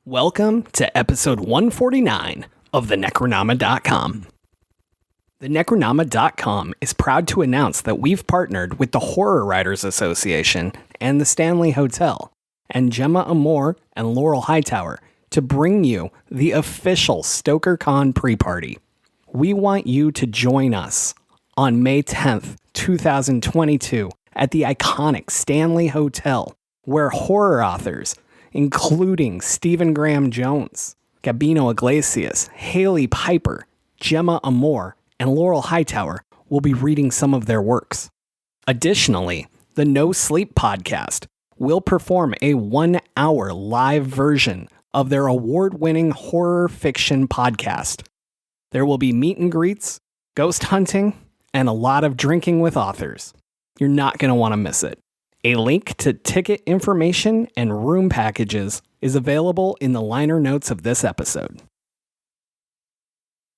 Welcome to episode 149 of the Necronama.com. The Necronama.com is proud to announce that we've partnered with the Horror Writers Association and the Stanley Hotel and Gemma Amore and Laurel Hightower to bring you the official StokerCon pre-party. We want you to join us on May 10th, 2022 at the iconic Stanley Hotel, where horror authors including Stephen Graham Jones, Gabino Iglesias, Haley Piper, Gemma Amore, and Laurel Hightower will be reading some of their works. Additionally, the No Sleep podcast will perform a 1-hour live version of their award-winning horror fiction podcast. There will be meet and greets, ghost hunting, and a lot of drinking with authors. You're not going to want to miss it. A link to ticket information and room packages is available in the liner notes of this episode.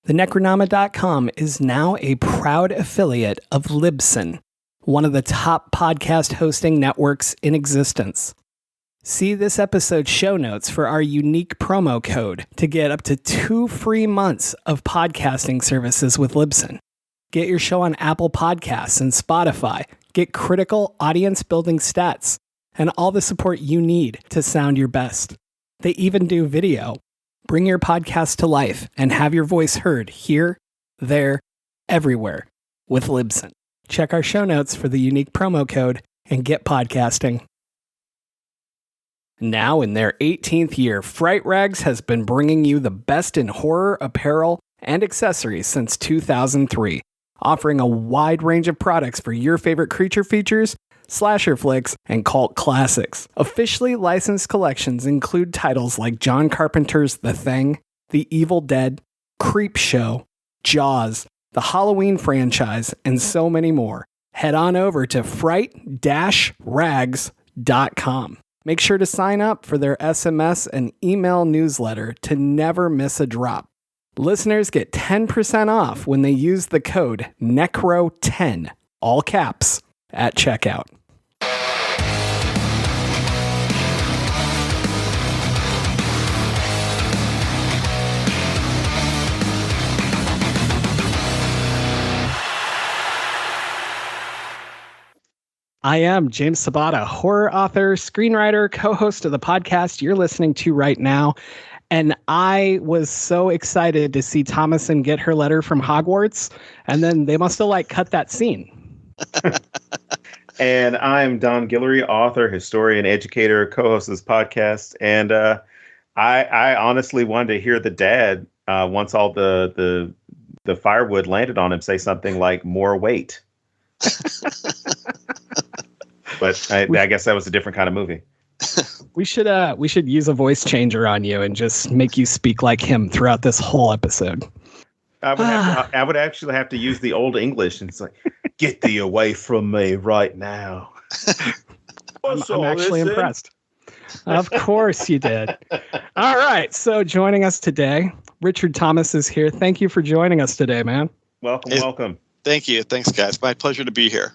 The Necronama.com is now a proud affiliate of Libsyn, one of the top podcast hosting networks in existence. See this episode's show notes for our unique promo code to get up to 2 free months of podcasting services with Libsyn. Get your show on Apple Podcasts and Spotify. Get critical audience-building stats and all the support you need to sound your best. They even do video. Bring your podcast to life and have your voice heard here, there, everywhere with Libsyn. Check our show notes for the unique promo code and get podcasting. Now in their 18th year, Fright Rags has been bringing you the best in horror apparel and accessories since 2003. Offering a wide range of products for your favorite creature features, slasher flicks, and cult classics. Officially licensed collections include titles like John Carpenter's The Thing, The Evil Dead, Creepshow, Jaws, the Halloween franchise, and so many more. Head on over to fright-rags.com. Make sure to sign up for their SMS and email newsletter to never miss a drop. Listeners get 10% off when they use the code NECRO10, all caps, at checkout. I am James Sabata, horror author, screenwriter, co-host of the podcast you're listening to right now. And I was so excited to see Thomason get her letter from Hogwarts, and then they must have cut that scene. And I'm Don Guillory, author, historian, educator, co-host of this podcast. And I honestly wanted to hear the dad, once all the firewood landed on him, say something like "more weight." But I guess that was a different kind of movie. We should use a voice changer on you and just make you speak like him throughout this whole episode. I would actually have to use the old English, and it's like, "Get thee away from me right now." I'm actually impressed. Of course you did. All right. So joining us today, Richard Thomas is here. Thank you for joining us today, man. Welcome. Thank you. Thanks, guys. My pleasure to be here.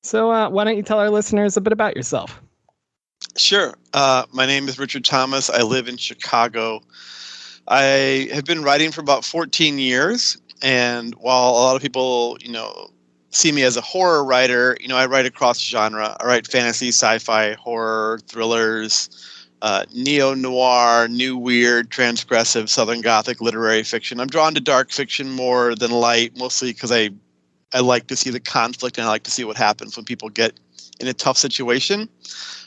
So why don't you tell our listeners a bit about yourself? Sure. My name is Richard Thomas. I live in Chicago. I have been writing for about 14 years. And while a lot of people, see me as a horror writer, I write across genre. I write fantasy, sci-fi, horror, thrillers, neo-noir, new weird, transgressive, Southern Gothic literary fiction. I'm drawn to dark fiction more than light, mostly because I like to see the conflict and I like to see what happens when people get in a tough situation.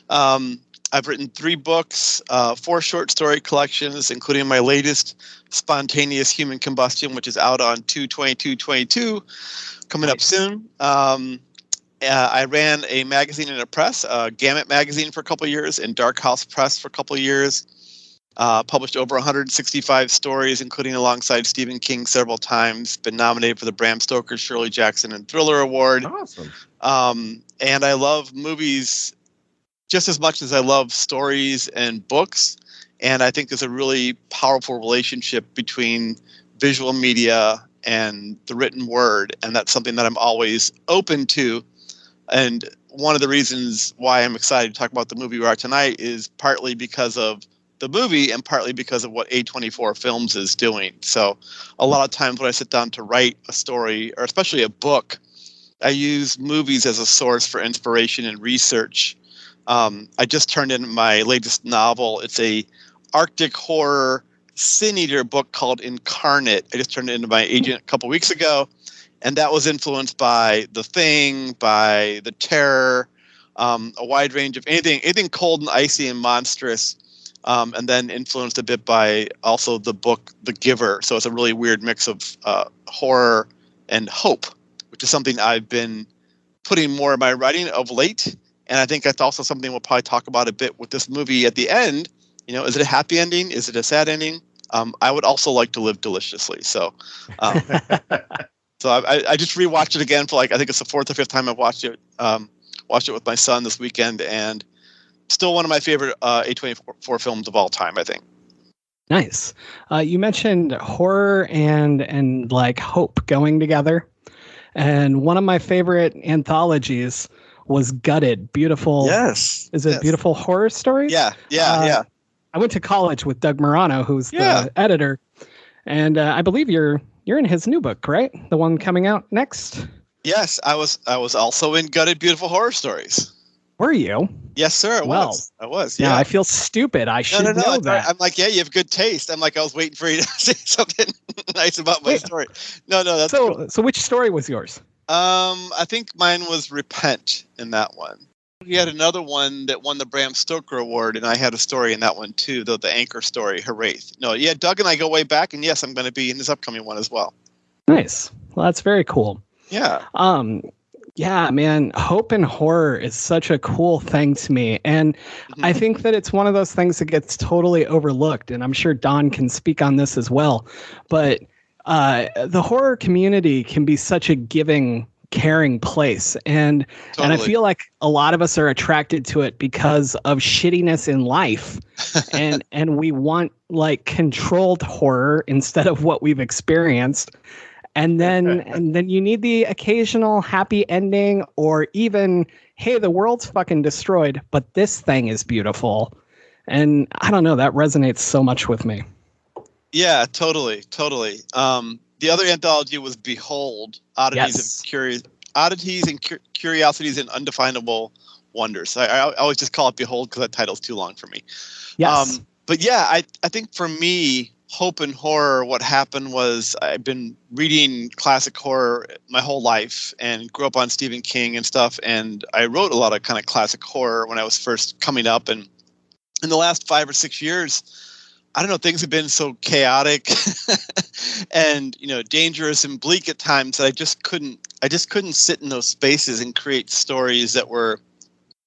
I've written 3 books, 4 short story collections, including my latest, Spontaneous Human Combustion, which is out on 2/22/22, coming up soon. I ran a magazine and a press, Gamut Magazine for a couple of years and Dark House Press for a couple of years. Published over 165 stories, including alongside Stephen King several times. Been nominated for the Bram Stoker, Shirley Jackson, and Thriller Award. Awesome. And I love movies just as much as I love stories and books. And I think there's a really powerful relationship between visual media and the written word. And that's something that I'm always open to. And one of the reasons why I'm excited to talk about the movie we are tonight is partly because of the movie and partly because of what A24 Films is doing. So a lot of times when I sit down to write a story, or especially a book, I use movies as a source for inspiration and research. I just turned in my latest novel. It's a Arctic horror sin eater book called Incarnate. I just turned it into my agent a couple weeks ago, and that was influenced by The Thing, by The Terror, a wide range of anything cold and icy and monstrous, and then influenced a bit by also the book The Giver. So it's a really weird mix of horror and hope, which is something I've been putting more in my writing of late. And I think that's also something we'll probably talk about a bit with this movie at the end. Is it a happy ending? Is it a sad ending? I would also like to live deliciously. So I just rewatched it again for I think it's the fourth or fifth time I've watched it. Watched it with my son this weekend, and still one of my favorite A24 films of all time, I think. Nice. You mentioned horror and like hope going together. And one of my favorite anthologies was Gutted. Beautiful. Yes. Is it Beautiful Horror Stories? Yeah. I went to college with Doug Morano, who's the editor. And I believe you're in his new book, right? The one coming out next? Yes, I was also in Gutted Beautiful Horror Stories. Were you? Yes, sir. I was. Yeah. I feel stupid. I should know that. I'm like, yeah, you have good taste. I'm like, I was waiting for you to say something nice about my story. No, that's cool. So which story was yours? I think mine was Repent in that one. We had another one that won the Bram Stoker Award, and I had a story in that one too, the anchor story, Wraith. No, yeah, Doug and I go way back, and yes, I'm going to be in this upcoming one as well. Nice. Well, that's very cool. Yeah. Yeah, man, hope and horror is such a cool thing to me. And I think that it's one of those things that gets totally overlooked. And I'm sure Don can speak on this as well. But the horror community can be such a giving, caring place. And I feel like a lot of us are attracted to it because of shittiness in life. and we want like controlled horror instead of what we've experienced. And then you need the occasional happy ending, or even, hey, the world's fucking destroyed, but this thing is beautiful. And I don't know, that resonates so much with me. Yeah, totally. The other anthology was Behold, Oddities and Curiosities and Undefinable Wonders. I always just call it Behold because that title's too long for me. Yes. But yeah, I think for me, hope and horror, what happened was I've been reading classic horror my whole life and grew up on Stephen King and stuff. And I wrote a lot of kind of classic horror when I was first coming up. And in the last 5 or 6 years, I don't know, things have been so chaotic and, dangerous and bleak at times that I just couldn't sit in those spaces and create stories that were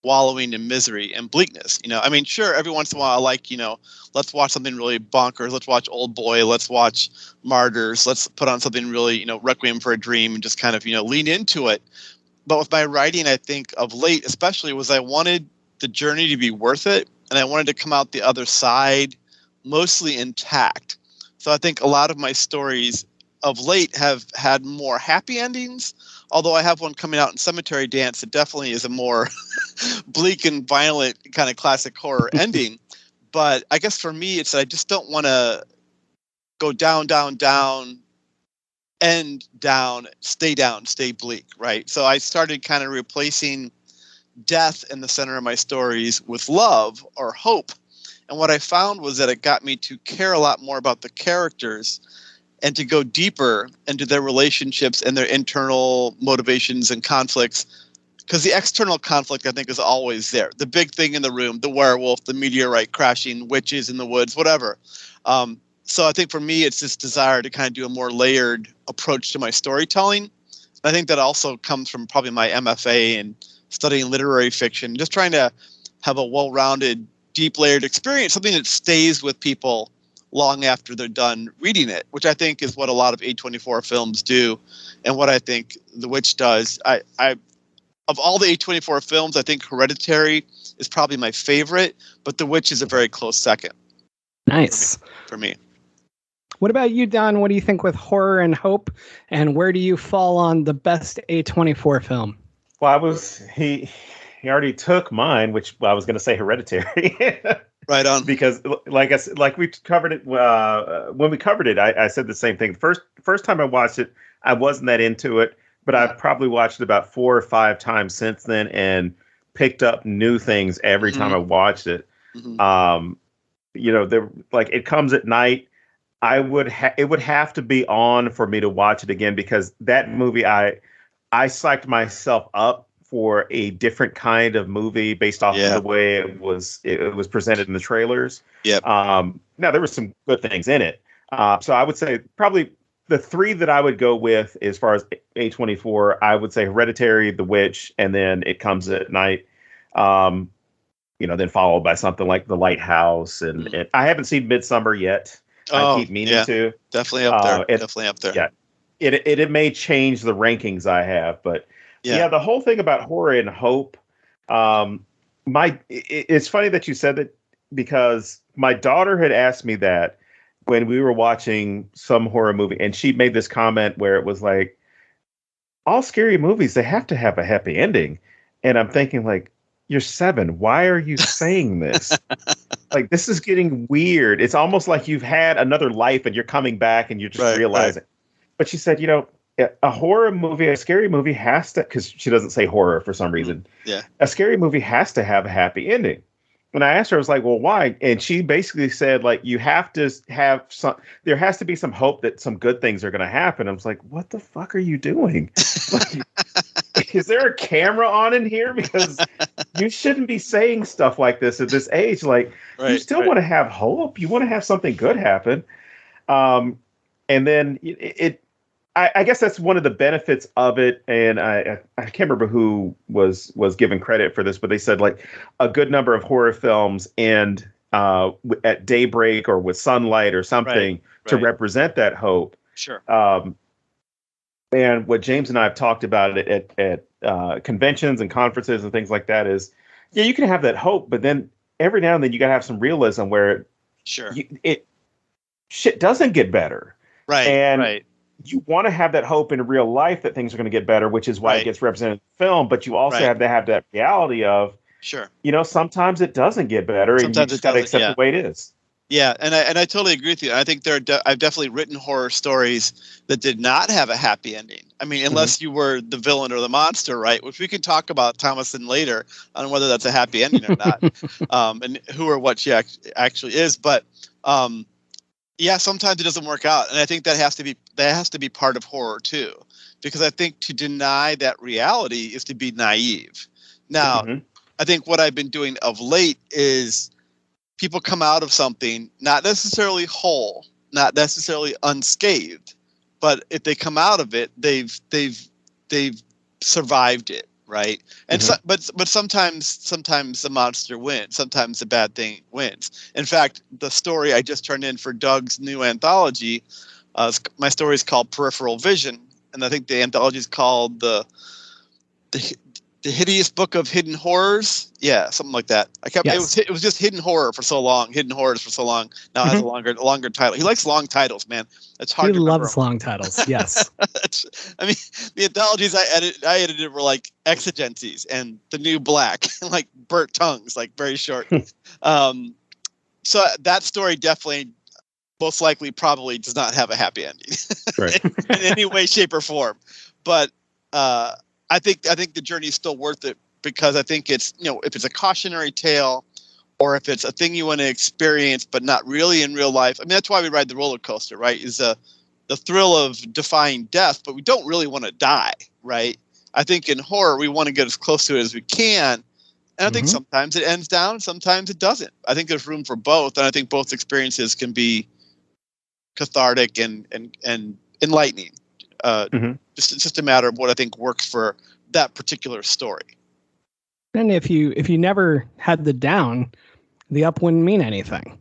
wallowing in misery and bleakness. Sure, every once in a while I like, let's watch something really bonkers. Let's watch Old Boy. Let's watch Martyrs. Let's put on something really, Requiem for a Dream, and just kind of, lean into it. But with my writing, I think of late, especially, was I wanted the journey to be worth it. And I wanted to come out the other side mostly intact. So I think a lot of my stories of late have had more happy endings, although I have one coming out in Cemetery Dance that definitely is a more bleak and violent kind of classic horror ending. But I guess for me, it's that I just don't want to go down, end down, stay bleak, right? So I started kind of replacing death in the center of my stories with love or hope. And what I found was that it got me to care a lot more about the characters and to go deeper into their relationships and their internal motivations and conflicts. Because the external conflict, I think, is always there. The big thing in the room, the werewolf, the meteorite crashing, witches in the woods, whatever. So I think for me, it's this desire to kind of do a more layered approach to my storytelling. I think that also comes from probably my MFA and studying literary fiction, just trying to have a well-rounded, deep layered experience, something that stays with people long after they're done reading it, which I think is what a lot of A24 films do, and what I think The Witch does. I of all the A24 films, I think Hereditary is probably my favorite, but The Witch is a very close second. Nice. For me. What about you, Don? What do you think with horror and hope, and where do you fall on the best A24 film? Well, he already took mine, which I was going to say Hereditary. Right on. Because like we covered it when we covered it, I said the same thing. First time I watched it, I wasn't that into it, but I've probably watched it about 4 or 5 times since then and picked up new things every time I watched it. Like it comes at night. It would have to be on for me to watch it again, because that movie I psyched myself up for a different kind of movie based off of the way it was presented in the trailers. Yep. Now there were some good things in it. So I would say probably the 3 that I would go with as far as A24, I would say Hereditary, The Witch, and then It Comes at Night. Then followed by something like The Lighthouse, and I haven't seen Midsummer yet. I keep meaning to. Definitely up there. Definitely up there. Yeah. It may change the rankings I have, but the whole thing about horror and hope. It's funny that you said that, because my daughter had asked me that when we were watching some horror movie, and she made this comment where it was like, all scary movies, they have to have a happy ending. And I'm thinking, like, you're 7. Why are you saying this? Like, this is getting weird. It's almost like you've had another life and you're coming back and you're just realizing. But she said, a horror movie, a scary movie has to, because she doesn't say horror for some reason. Yeah. A scary movie has to have a happy ending. And I asked her, I was like, well, why? And she basically said, like, you have to have there has to be some hope that some good things are going to happen. I was like, what the fuck are you doing? Like, is there a camera on in here? Because you shouldn't be saying stuff like this at this age. Like, you still want to have hope. You want to have something good happen. And then I guess that's one of the benefits of it. And I can't remember who was given credit for this, but they said, like, a good number of horror films end at daybreak or with sunlight or something to represent that hope. Sure. And what James and I have talked about at conventions and conferences and things like that is, you can have that hope, but then every now and then you got to have some realism where shit doesn't get better. Right. And you want to have that hope in real life that things are going to get better, which is why it gets represented in film. But you also have to have that reality of, sometimes it doesn't get better, and you just got to accept the way it is. Yeah, and I totally agree with you. I think I've definitely written horror stories that did not have a happy ending. I mean, unless you were the villain or the monster, right? Which we can talk about Thomason later on whether that's a happy ending or not, and who or what she actually is. But sometimes it doesn't work out, and I think that has to be part of horror too, because I think to deny that reality is to be naive. Now, I think what I've been doing of late is people come out of something not necessarily whole, not necessarily unscathed, but if they come out of it, they've survived it, right? And but sometimes the monster wins, sometimes the bad thing wins. In fact, the story I just turned in for Doug's new anthology, my story is called Peripheral Vision, and I think the anthology is called the Hideous Book of Hidden Horrors. Yeah, something like that. It was just Hidden Horrors for so long. Now it has a longer title. He likes long titles, man. It's hard. He loves long titles. Yes. I mean, the anthologies I edited were like Exigencies and The New Black, like Burnt Tongues, like very short. So that story definitely, most likely, probably does not have a happy ending, in any way, shape, or form. But I think the journey is still worth it, because I think it's, if it's a cautionary tale, or if it's a thing you want to experience but not really in real life. I mean, that's why we ride the roller coaster, right? Is the thrill of defying death, but we don't really want to die, right? I think in horror we want to get as close to it as we can, and I think sometimes it ends down, sometimes it doesn't. I think there's room for both, and I think both experiences can be cathartic and enlightening. It's just a matter of what I think works for that particular story. And if you never had the down, the up wouldn't mean anything.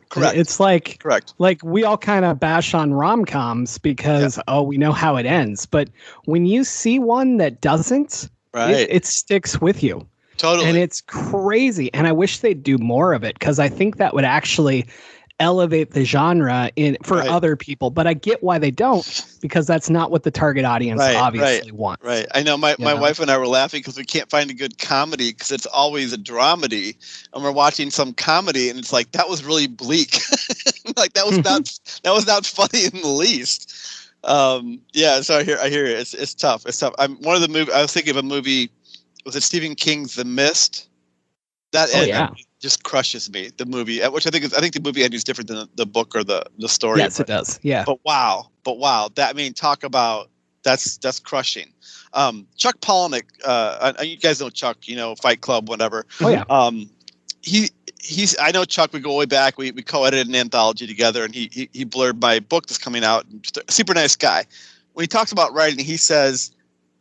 Correct. It's like correct. Like we all kind of bash on rom-coms because we know how it ends, but when you see one that doesn't, it sticks with you. Totally. And it's crazy. And I wish they'd do more of it, because I think that would actually elevate the genre for Right. other people, but I get why they don't, because that's not what the target audience obviously wants. Right. I know my know? wife and I were laughing because we can't find a good comedy because it's always a dramedy, and we're watching some comedy and it's like, that was really bleak. Like that was not funny in the least. Yeah. So I hear you. It's tough. It's tough. I was thinking of a movie. Was it Stephen King's The Mist? That end just crushes me. The movie, which I think the movie ending is different than the book or the story. Yes, it does. Yeah. But wow. Talk about that's crushing. Chuck Palahniuk, you guys know Chuck, Fight Club, whatever. Oh yeah. He's I know Chuck. We go way back. We co-edited an anthology together, and he blurred my book that's coming out. Just a super nice guy. When he talks about writing, he says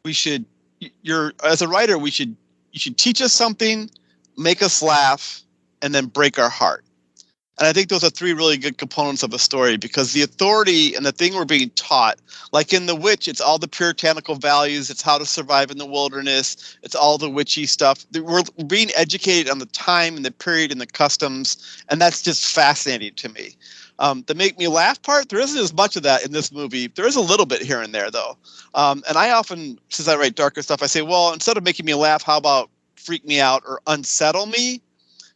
as a writer, you should teach us something, make us laugh, and then break our heart. And I think those are three really good components of a story, because the authority and the thing we're being taught, like in The Witch, it's all the puritanical values. It's how to survive in the wilderness. It's all the witchy stuff. We're being educated on the time and the period and the customs. And that's just fascinating to me. The make me laugh part, there isn't as much of that in this movie. There is a little bit here and there, though. And I often, since I write darker stuff, I say, well, instead of making me laugh, how about freak me out or unsettle me?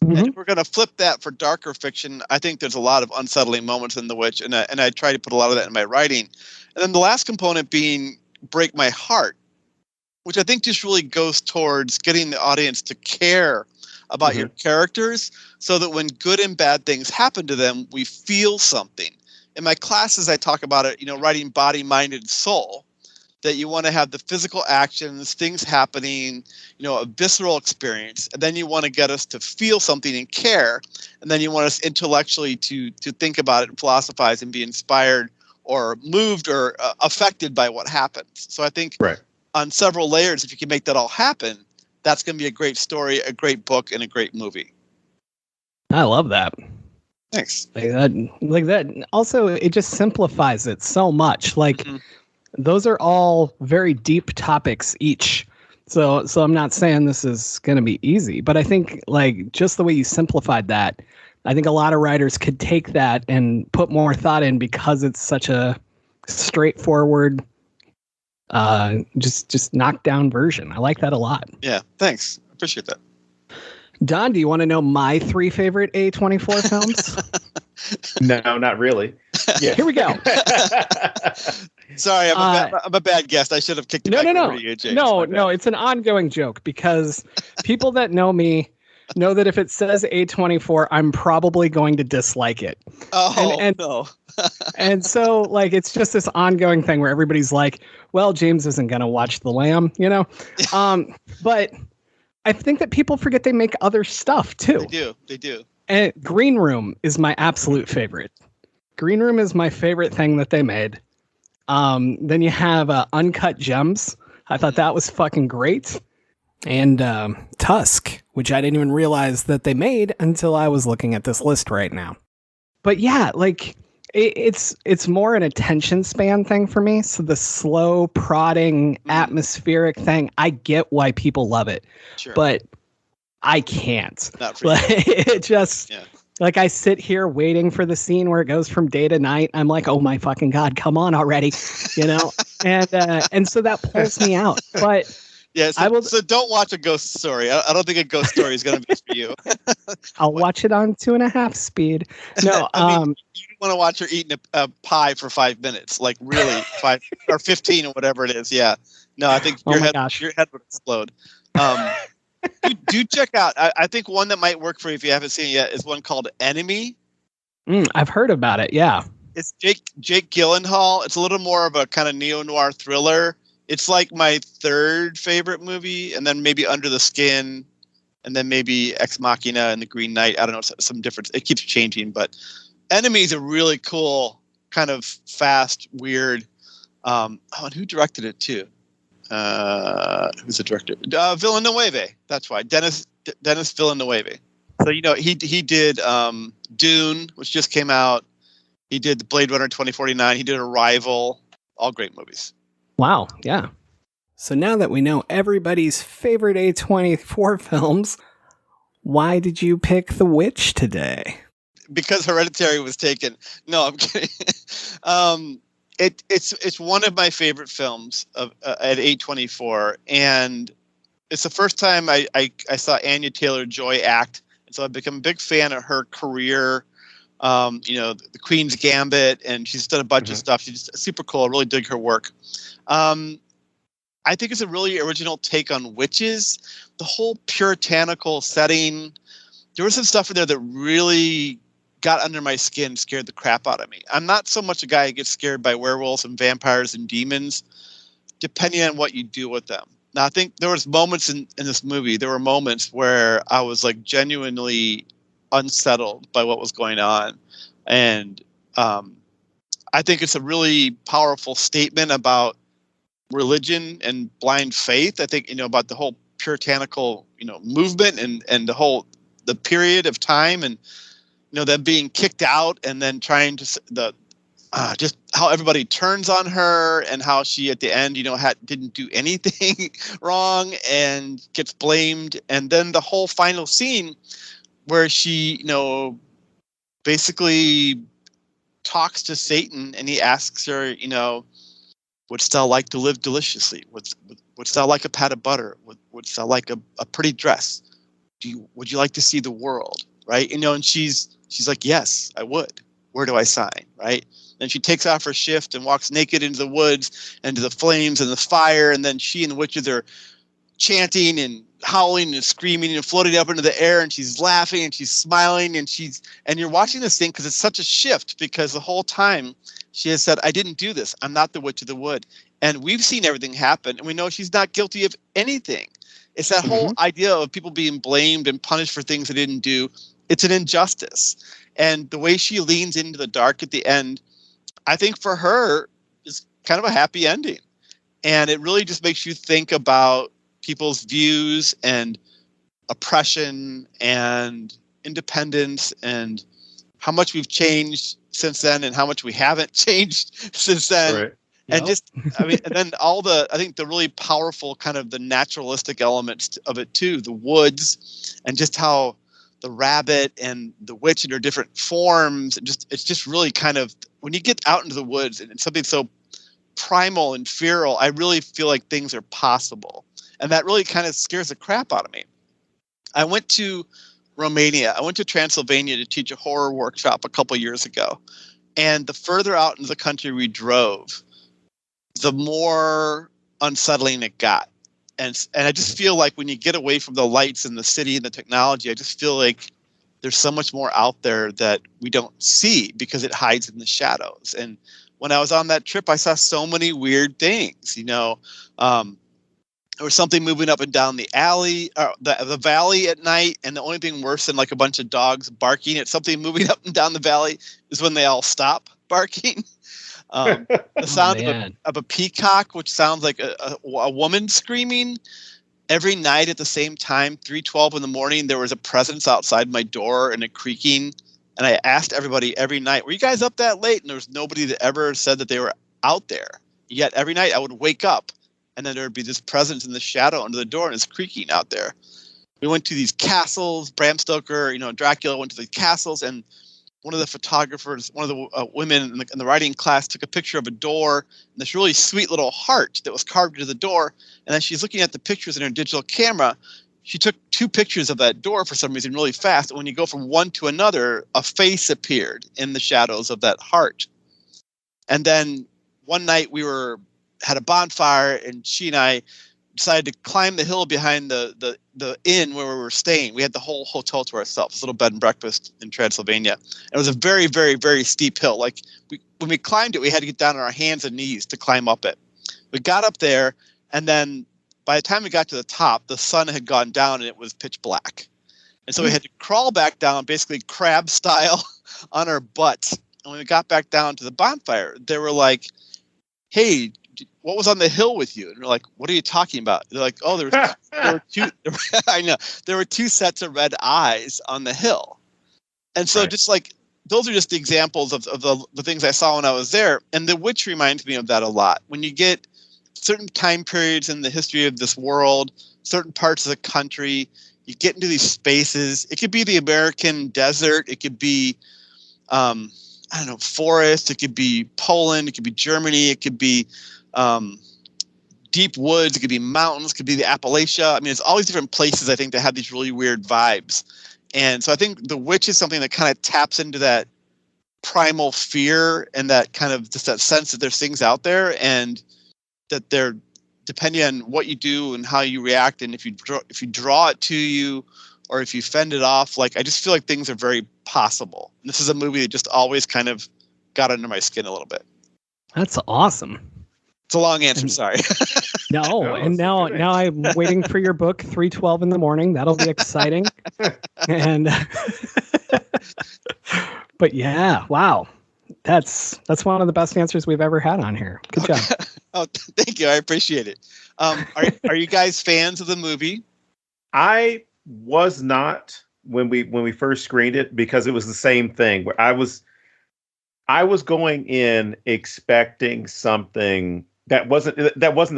Mm-hmm. And if we're going to flip that for darker fiction, I think there's a lot of unsettling moments in The Witch, and I try to put a lot of that in my writing. And then the last component being break my heart, which I think just really goes towards getting the audience to care about your characters, so that when good and bad things happen to them, we feel something. In my classes, I talk about it, writing body, mind, and soul. That you want to have the physical actions, things happening, a visceral experience, and then you want to get us to feel something and care, and then you want us intellectually to think about it and philosophize and be inspired or moved or affected by what happens. So I think on several layers, if you can make that all happen, that's going to be a great story, a great book, and a great movie. I love that. Thanks. Like that. Also, it just simplifies it so much. Like. Those are all very deep topics each. So I'm not saying this is going to be easy, but I think like just the way you simplified that, I think a lot of writers could take that and put more thought in, because it's such a straightforward, just knocked down version. I like that a lot. Yeah, thanks. Appreciate that. Don, do you want to know my 3 favorite A24 films? No, not really. Yeah. Here we go. Sorry, I'm a bad guest. I should have kicked it back over to you, James. No, it's an ongoing joke, because people that know me know that if it says A24, I'm probably going to dislike it. Oh, and no. And so, like, it's just this ongoing thing where everybody's like, well, James isn't going to watch The Lamb, But I think that people forget they make other stuff, too. They do. And Green Room is my absolute favorite. Green Room is my favorite thing that they made. Then you have Uncut Gems. I thought that was fucking great. And Tusk, which I didn't even realize that they made until I was looking at this list right now. But yeah, like it's more an attention span thing for me. So the slow, prodding, atmospheric thing, I get why people love it. Sure. But I can't. Not for you. It just... Yeah. Like, I sit here waiting for the scene where it goes from day to night. I'm like, oh my fucking God, come on already, And so that pulls me out. But yeah, so don't watch a ghost story. I don't think a ghost story is going to be for you. I'll watch it on 2.5 speed. No, you want to watch her eating a pie for 5 minutes, like really 5 or 15 or whatever it is. Yeah. No, I think your head would explode. Do check out. I think one that might work for you if you haven't seen it yet is one called Enemy. I've heard about it. Yeah, it's Jake Gyllenhaal. It's a little more of a kind of neo-noir thriller. It's like my 3rd favorite movie, and then maybe Under the Skin, and then maybe Ex Machina and The Green Knight. I don't know, some difference. It keeps changing, but Enemy is a really cool, kind of fast, weird. And who directed it too? Who's the director? Villeneuve. That's why. Dennis Villeneuve. So he did Dune, which just came out. He did Blade Runner 2049. He did Arrival. All great movies. Wow. Yeah. So now that we know everybody's favorite A24 films, why did you pick The Witch today? because Hereditary was taken. No, I'm kidding. It's one of my favorite films at A24, and it's the first time I saw Anya Taylor-Joy act, and so I've become a big fan of her career. The Queen's Gambit, and she's done a bunch of stuff. She's super cool. I really dig her work. I think it's a really original take on witches. The whole puritanical setting. There was some stuff in there that really got under my skin, scared the crap out of me. I'm not so much a guy who gets scared by werewolves and vampires and demons, depending on what you do with them. Now, I think there was moments in this movie, there were moments where I was like genuinely unsettled by what was going on. And I think it's a really powerful statement about religion and blind faith. I think, about the whole puritanical, movement and the period of time, and, them being kicked out and then trying to just how everybody turns on her, and how she at the end, didn't do anything wrong and gets blamed. And then the whole final scene where she, basically talks to Satan, and he asks her, wouldst thou like to live deliciously? Wouldst thou like a pat of butter? Wouldst thou like a pretty dress? Would you like to see the world? Right? And she's like, yes, I would. Where do I sign? Right? Then she takes off her shift and walks naked into the woods, into the flames and the fire. And then she and the witches are chanting and howling and screaming and floating up into the air. And she's laughing and she's smiling, and you're watching this thing because it's such a shift, because the whole time she has said, I didn't do this. I'm not the witch of the wood. And we've seen everything happen, and we know she's not guilty of anything. It's that whole idea of people being blamed and punished for things they didn't do. It's an injustice. And the way she leans into the dark at the end, I think for her is kind of a happy ending. And it really just makes you think about people's views and oppression and independence, and how much we've changed since then and how much we haven't changed since then. Right. And and then I think the really powerful kind of the naturalistic elements of it too, the woods, and just how the rabbit and the witch in their different forms, it's just really kind of, when you get out into the woods and it's something so primal and feral, I really feel like things are possible. And that really kind of scares the crap out of me. I went to Romania. I went to Transylvania to teach a horror workshop a couple years ago. And the further out into the country we drove, the more unsettling it got. And I just feel like when you get away from the lights and the city and the technology, I just feel like there's so much more out there that we don't see because it hides in the shadows. And when I was on that trip, I saw so many weird things. There was something moving up and down the alley, the valley at night, and the only thing worse than like a bunch of dogs barking at something moving up and down the valley is when they all stop barking. The sound of a peacock, which sounds like a woman screaming. Every night at the same time, 3:12 in the morning, there was a presence outside my door and a creaking. And I asked everybody every night, were you guys up that late? And there was nobody that ever said that they were out there. Yet every night I would wake up, and then there would be this presence in the shadow under the door, and it's creaking out there. We went to these castles. Bram Stoker, Dracula went to the castles, and one of the photographers, one of the women in the writing class, took a picture of a door and this really sweet little heart that was carved into the door. And then she's looking at the pictures in her digital camera. She took 2 pictures of that door for some reason really fast. And when you go from one to another, a face appeared in the shadows of that heart. And then one night had a bonfire, and she and I decided to climb the hill behind the inn where we were staying. We had the whole hotel to ourselves, this little bed and breakfast in Transylvania. And it was a very, very, very steep hill. Like when we climbed it, we had to get down on our hands and knees to climb up it. We got up there, and then by the time we got to the top, the sun had gone down and it was pitch black. And so we had to crawl back down, basically crab style, on our butts. And when we got back down to the bonfire, they were like, hey, what was on the hill with you? And we're like, what are you talking about? They're like, oh, there were 2. I know, there were 2 sets of red eyes on the hill. And so just like, those are just the examples of the things I saw when I was there. And the witch reminds me of that a lot. When you get certain time periods in the history of this world, certain parts of the country, you get into these spaces. It could be the American desert. It could be I don't know, forest. It could be Poland. It could be Germany. It could be deep woods. It could be mountains. It could be the Appalachia. I mean, it's all these different places, I think, that have these really weird vibes. And so I think The Witch is something that kind of taps into that primal fear and that kind of just that sense that there's things out there and that they're depending on what you do and how you react. And if you draw it to you or if you fend it off, like, I just feel like things are very possible. And this is a movie that just always kind of got under my skin a little bit. That's awesome. It's a long answer. Sorry. No, and now I'm waiting for your book, 3:12 in the morning. That'll be exciting. And but yeah, wow. That's one of the best answers we've ever had on here. Good job. Oh, thank you. I appreciate it. Are you guys fans of the movie? I was not when we first screened it because it was the same thing where I was going in expecting something that wasn't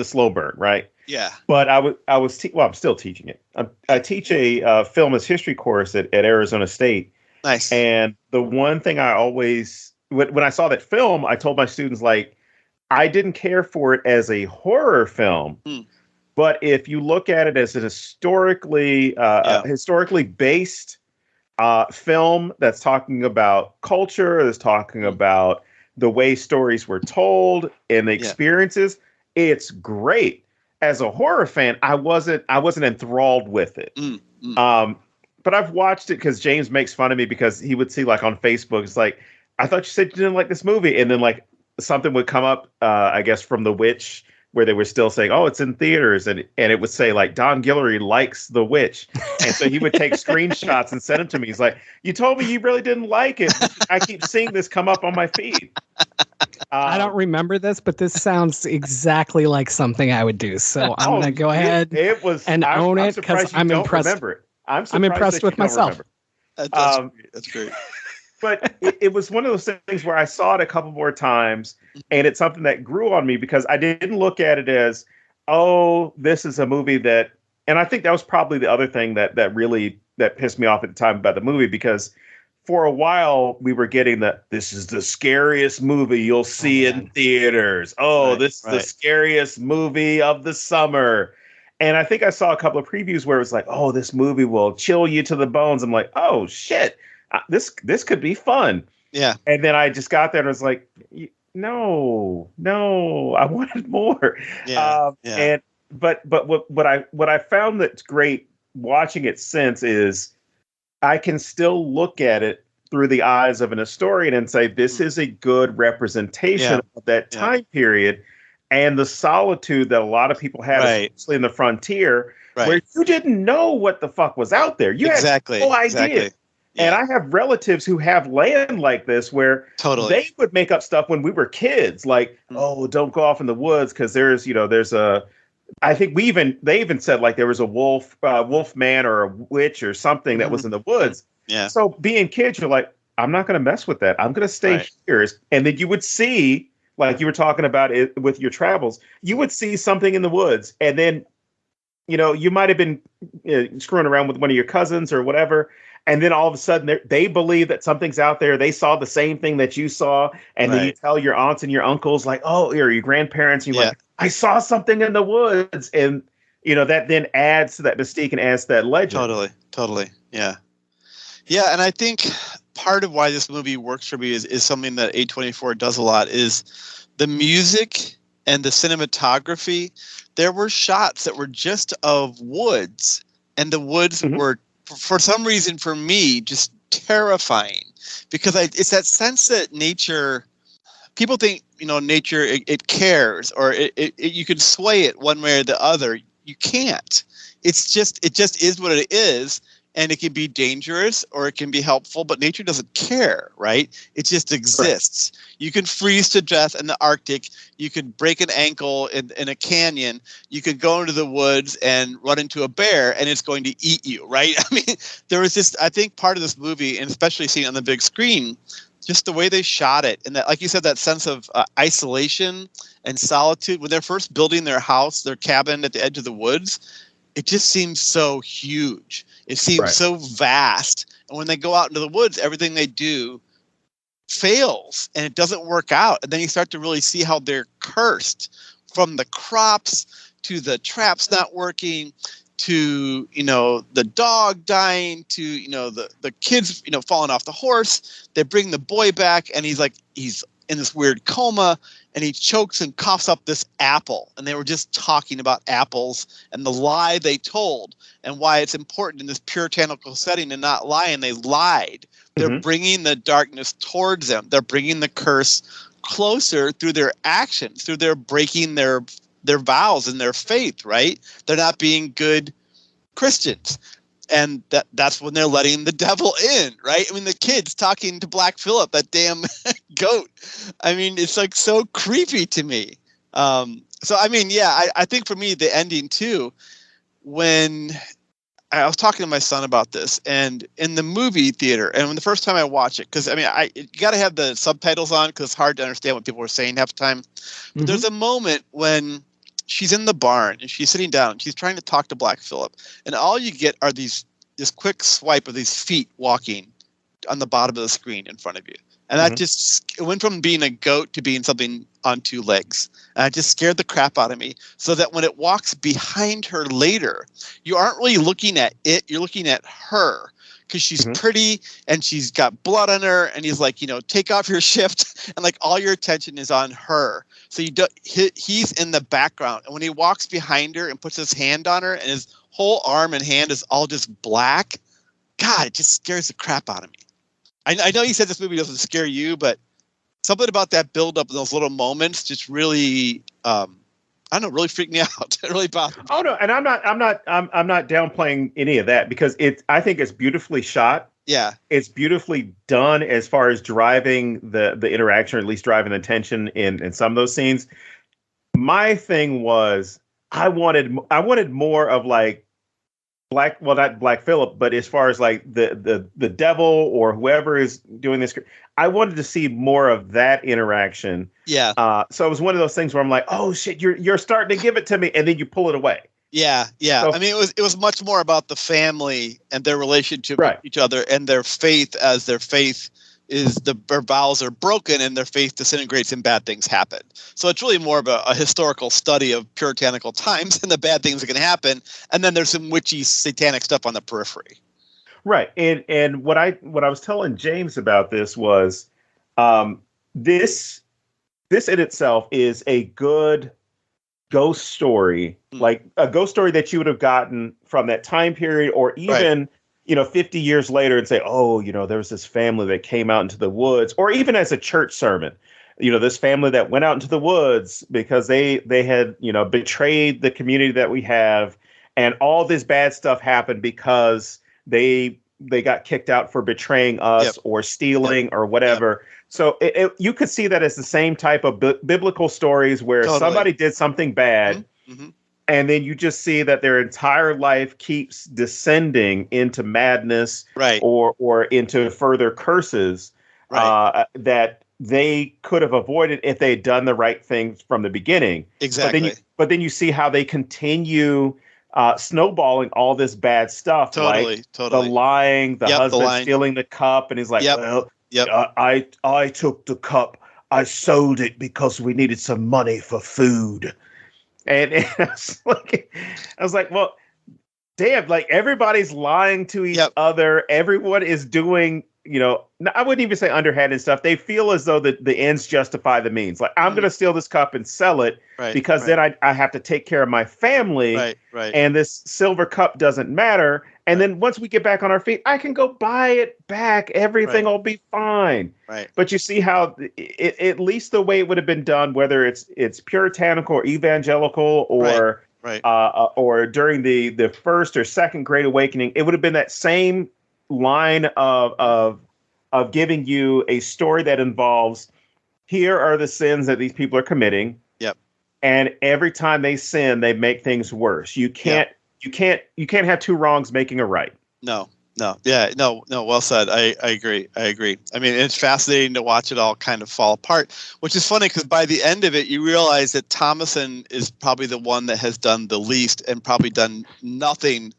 a slow burn, right? Yeah. But I'm still teaching it. I teach a film as history course at Arizona State. Nice. And the one thing I always, when I saw that film, I told my students, like, I didn't care for it as a horror film, but if you look at it as an historically based film that's talking about culture, that's talking about the way stories were told and the experiences, it's great. As a horror fan, I wasn't enthralled with it. But I've watched it because James makes fun of me because he would see, like, on Facebook, it's like, I thought you said you didn't like this movie. And then, like, something would come up, I guess, from The Witch, where they were still saying, oh, it's in theaters. And it would say, like, Don Guillory likes The Witch. And so he would take screenshots and send them to me. He's like, you told me you really didn't like it. I keep seeing this come up on my feed. I don't remember this, but this sounds exactly like something I would do. So I'm going to go ahead and own it because I'm impressed. Remember it. I'm impressed with myself. That's great. But it was one of those things where I saw it a couple more times, and it's something that grew on me because I didn't look at it as, oh, this is a movie that, and I think that was probably the other thing that pissed me off at the time about the movie, because for a while we were getting this is the scariest movie you'll see in theaters. This is the scariest movie of the summer. And I think I saw a couple of previews where it was like, oh, this movie will chill you to the bones. I'm like, oh, shit, this could be fun. Yeah. And then I just got there and was like, no, I wanted more. But what I found that's great watching it since is I can still look at it through the eyes of an historian and say, this is a good representation of that time period. And the solitude that a lot of people had, especially in the frontier, where you didn't know what the fuck was out there. You had no idea. Yeah. And I have relatives who have land like this where they would make up stuff when we were kids. Like, oh, don't go off in the woods because there's I think they even said, like, there was a wolf man or a witch or something that was in the woods. Yeah. So being kids, you're like, I'm not going to mess with that. I'm going to stay here. And then you would see, like you were talking about it with your travels, you would see something in the woods. And then, you might have been screwing around with one of your cousins or whatever. And then all of a sudden they believe that something's out there. They saw the same thing that you saw. And then you tell your aunts and your uncles, like, oh, or your grandparents, and you're like, I saw something in the woods. And, that then adds to that mystique and adds to that legend. Totally. Yeah. Yeah. And I think part of why this movie works for me is something that A24 does a lot is the music and the cinematography. There were shots that were just of woods, and the woods were, for some reason, for me, just terrifying, because it's that sense that nature, people think, nature, it cares, or you can sway it one way or the other. You can't. It just is what it is. And it can be dangerous or it can be helpful, but nature doesn't care, right? It just exists. Right. You can freeze to death in the Arctic. You could break an ankle in a canyon. You could go into the woods and run into a bear, and it's going to eat you, right? I mean, there was just, I think part of this movie, and especially seeing it on the big screen, just the way they shot it. And that, like you said, that sense of isolation and solitude. When they're first building their house, their cabin at the edge of the woods, it just seems so huge. It seems so vast. And when they go out into the woods, everything they do fails and it doesn't work out. And then you start to really see how they're cursed, from the crops to the traps not working, to, the dog dying, to, the kids, falling off the horse. They bring the boy back and he's in this weird coma and he chokes and coughs up this apple. And they were just talking about apples and the lie they told and why it's important in this puritanical setting to not lie. And they lied. They're bringing the darkness towards them. They're bringing the curse closer through their actions, through their breaking their vows and their faith, right? They're not being good Christians. And that's when they're letting the devil in, right? I mean, the kids talking to Black Phillip, that damn goat. I mean, it's like so creepy to me. I think for me, the ending too, when I was talking to my son about this, and in the movie theater, and when the first time I watch it, because you got to have the subtitles on because it's hard to understand what people are saying half the time. But there's a moment when she's in the barn and she's sitting down. She's trying to talk to Black Phillip, and all you get are this quick swipe of these feet walking on the bottom of the screen in front of you, and that it went from being a goat to being something on two legs, and it just scared the crap out of me. So that when it walks behind her later, you aren't really looking at it; you're looking at her. Because she's pretty and she's got blood on her, and he's like, take off your shift, and like all your attention is on her. So he's in the background, and when he walks behind her and puts his hand on her, and his whole arm and hand is all just black, God, it just scares the crap out of me. I know you said this movie doesn't scare you, but something about that build up in those little moments just really, really freaked me out. It really bothered me. Oh no, and I'm not downplaying any of that because I think it's beautifully shot. Yeah, it's beautifully done as far as driving the interaction, or at least driving the tension in some of those scenes. My thing was I wanted more of like not Black Phillip, but as far as like the devil or whoever is doing this, I wanted to see more of that interaction. Yeah. So it was one of those things where I'm like, oh shit, you're starting to give it to me, and then you pull it away. Yeah. So, I mean, it was much more about the family and their relationship with each other, and their faith, as their faith is their vows are broken and their faith disintegrates and bad things happen. So it's really more of a historical study of puritanical times and the bad things that can happen. And then there's some witchy satanic stuff on the periphery. Right. And what I was telling James about this was this in itself is a good ghost story, like a ghost story that you would have gotten from that time period, or even 50 years later, and say, oh, there was this family that came out into the woods, or even as a church sermon, this family that went out into the woods because they had, betrayed the community that we have, and all this bad stuff happened because they got kicked out for betraying us or stealing or whatever. Yep. So you could see that as the same type of biblical stories where somebody did something bad. Mm-hmm. And then you just see that their entire life keeps descending into madness, or into further curses that they could have avoided if they'd done the right things from the beginning. Exactly. But then you see how they continue snowballing all this bad stuff. Totally. The lying, the husband stealing the cup, and he's like, I took the cup. I sold it because we needed some money for food. And I was like, well, damn, like everybody's lying to each other. Everyone is doing, I wouldn't even say underhanded stuff. They feel as though the ends justify the means. Like, I'm going to steal this cup and sell it because then I have to take care of my family. Right. And this silver cup doesn't matter. And then once we get back on our feet, I can go buy it back. Everything will be fine. Right. But you see how at least the way it would have been done, whether it's puritanical or evangelical or or during the first or second Great Awakening, it would have been that same line of giving you a story that involves, here are the sins that these people are committing. Yep. And every time they sin, they make things worse. You can't have two wrongs making a right. No. Well said. I agree. I mean, it's fascinating to watch it all kind of fall apart, which is funny because by the end of it, you realize that Thomason is probably the one that has done the least and probably done nothing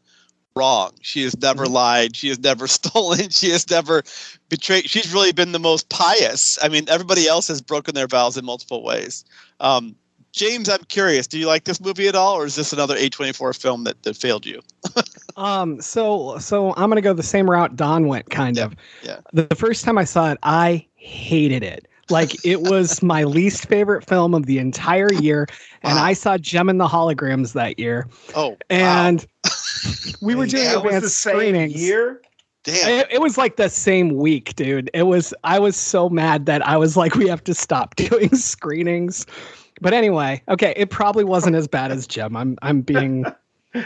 wrong. She has never lied. She has never stolen. She has never betrayed. She's really been the most pious. I mean, everybody else has broken their vows in multiple ways. James, I'm curious. Do you like this movie at all, or is this another A24 film that failed you? So I'm gonna go the same route Don went, kind of. Yeah. The first time I saw it, I hated it. Like, it was my least favorite film of the entire year, and I saw Gem and the Holograms that year. Oh, and we were doing advanced screenings. Year? Damn. It was like the same week, dude. I was so mad that I was like, we have to stop doing screenings. But anyway, okay, it probably wasn't as bad as Gem. I'm being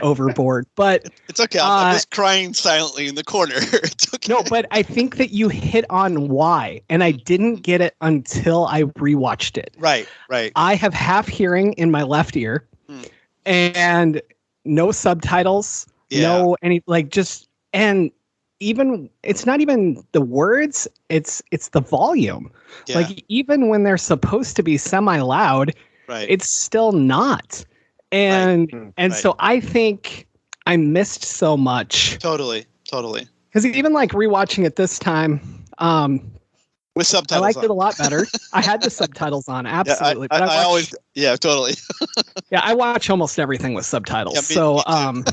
overboard, but it's okay. I'm just crying silently in the corner. It's okay. No, but I think that you hit on why, and I didn't get it until I rewatched it. Right. I have half hearing in my left ear, and no subtitles, no any and even it's not even the words, it's the volume. Yeah. Like, even when they're supposed to be semi-loud, it's still not. And so I think I missed so much. Totally. Because even like rewatching it this time, with subtitles, I liked on. it a lot better. I had the subtitles on, absolutely. Yeah, I always, totally. Yeah, I watch almost everything with subtitles. Yeah, me too.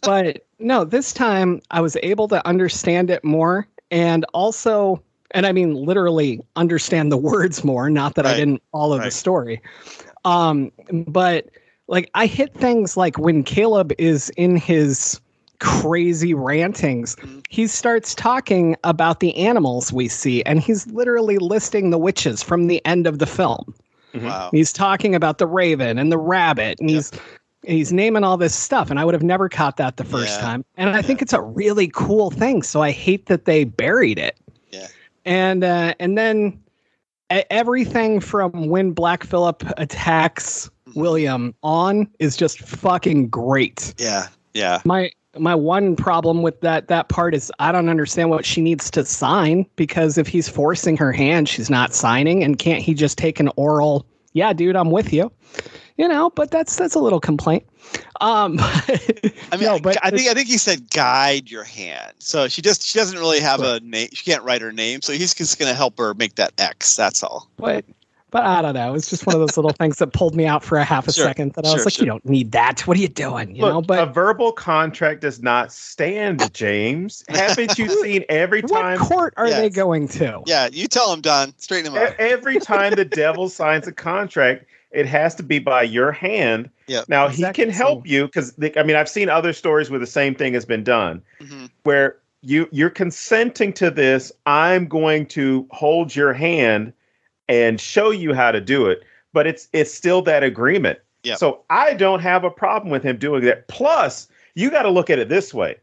But no, this time I was able to understand it more, and also, and I mean literally understand the words more. Not that I didn't follow the story, but like, I hit things like when Caleb is in his crazy rantings, he starts talking about the animals we see, and he's literally listing the witches from the end of the film. Wow. He's talking about the raven and the rabbit, and he's naming all this stuff, and I would have never caught that the first time. And I think it's a really cool thing, so I hate that they buried it. Yeah. And then everything from when Black Phillip attacks William on is just fucking great. Yeah. My one problem with that part is I don't understand what she needs to sign, because if he's forcing her hand, she's not signing, and can't he just take an oral, yeah, dude, I'm with you, but that's a little complaint. I think he said guide your hand. So she doesn't really have a name. She can't write her name. So he's just going to help her make that X. That's all. But I don't know. It's just one of those little things that pulled me out for a half a second. That I was like, you don't need that. What are you doing? But a verbal contract does not stand, James. Haven't you seen every time? What court are they going to? Yeah, you tell him, Don. Straighten him out. Every time the devil signs a contract, it has to be by your hand. Yeah. Now, he can help you because, I've seen other stories where the same thing has been done, where you're consenting to this. I'm going to hold your hand and show you how to do it, but it's still that agreement. Yeah. So I don't have a problem with him doing that. Plus, you got to look at it this way.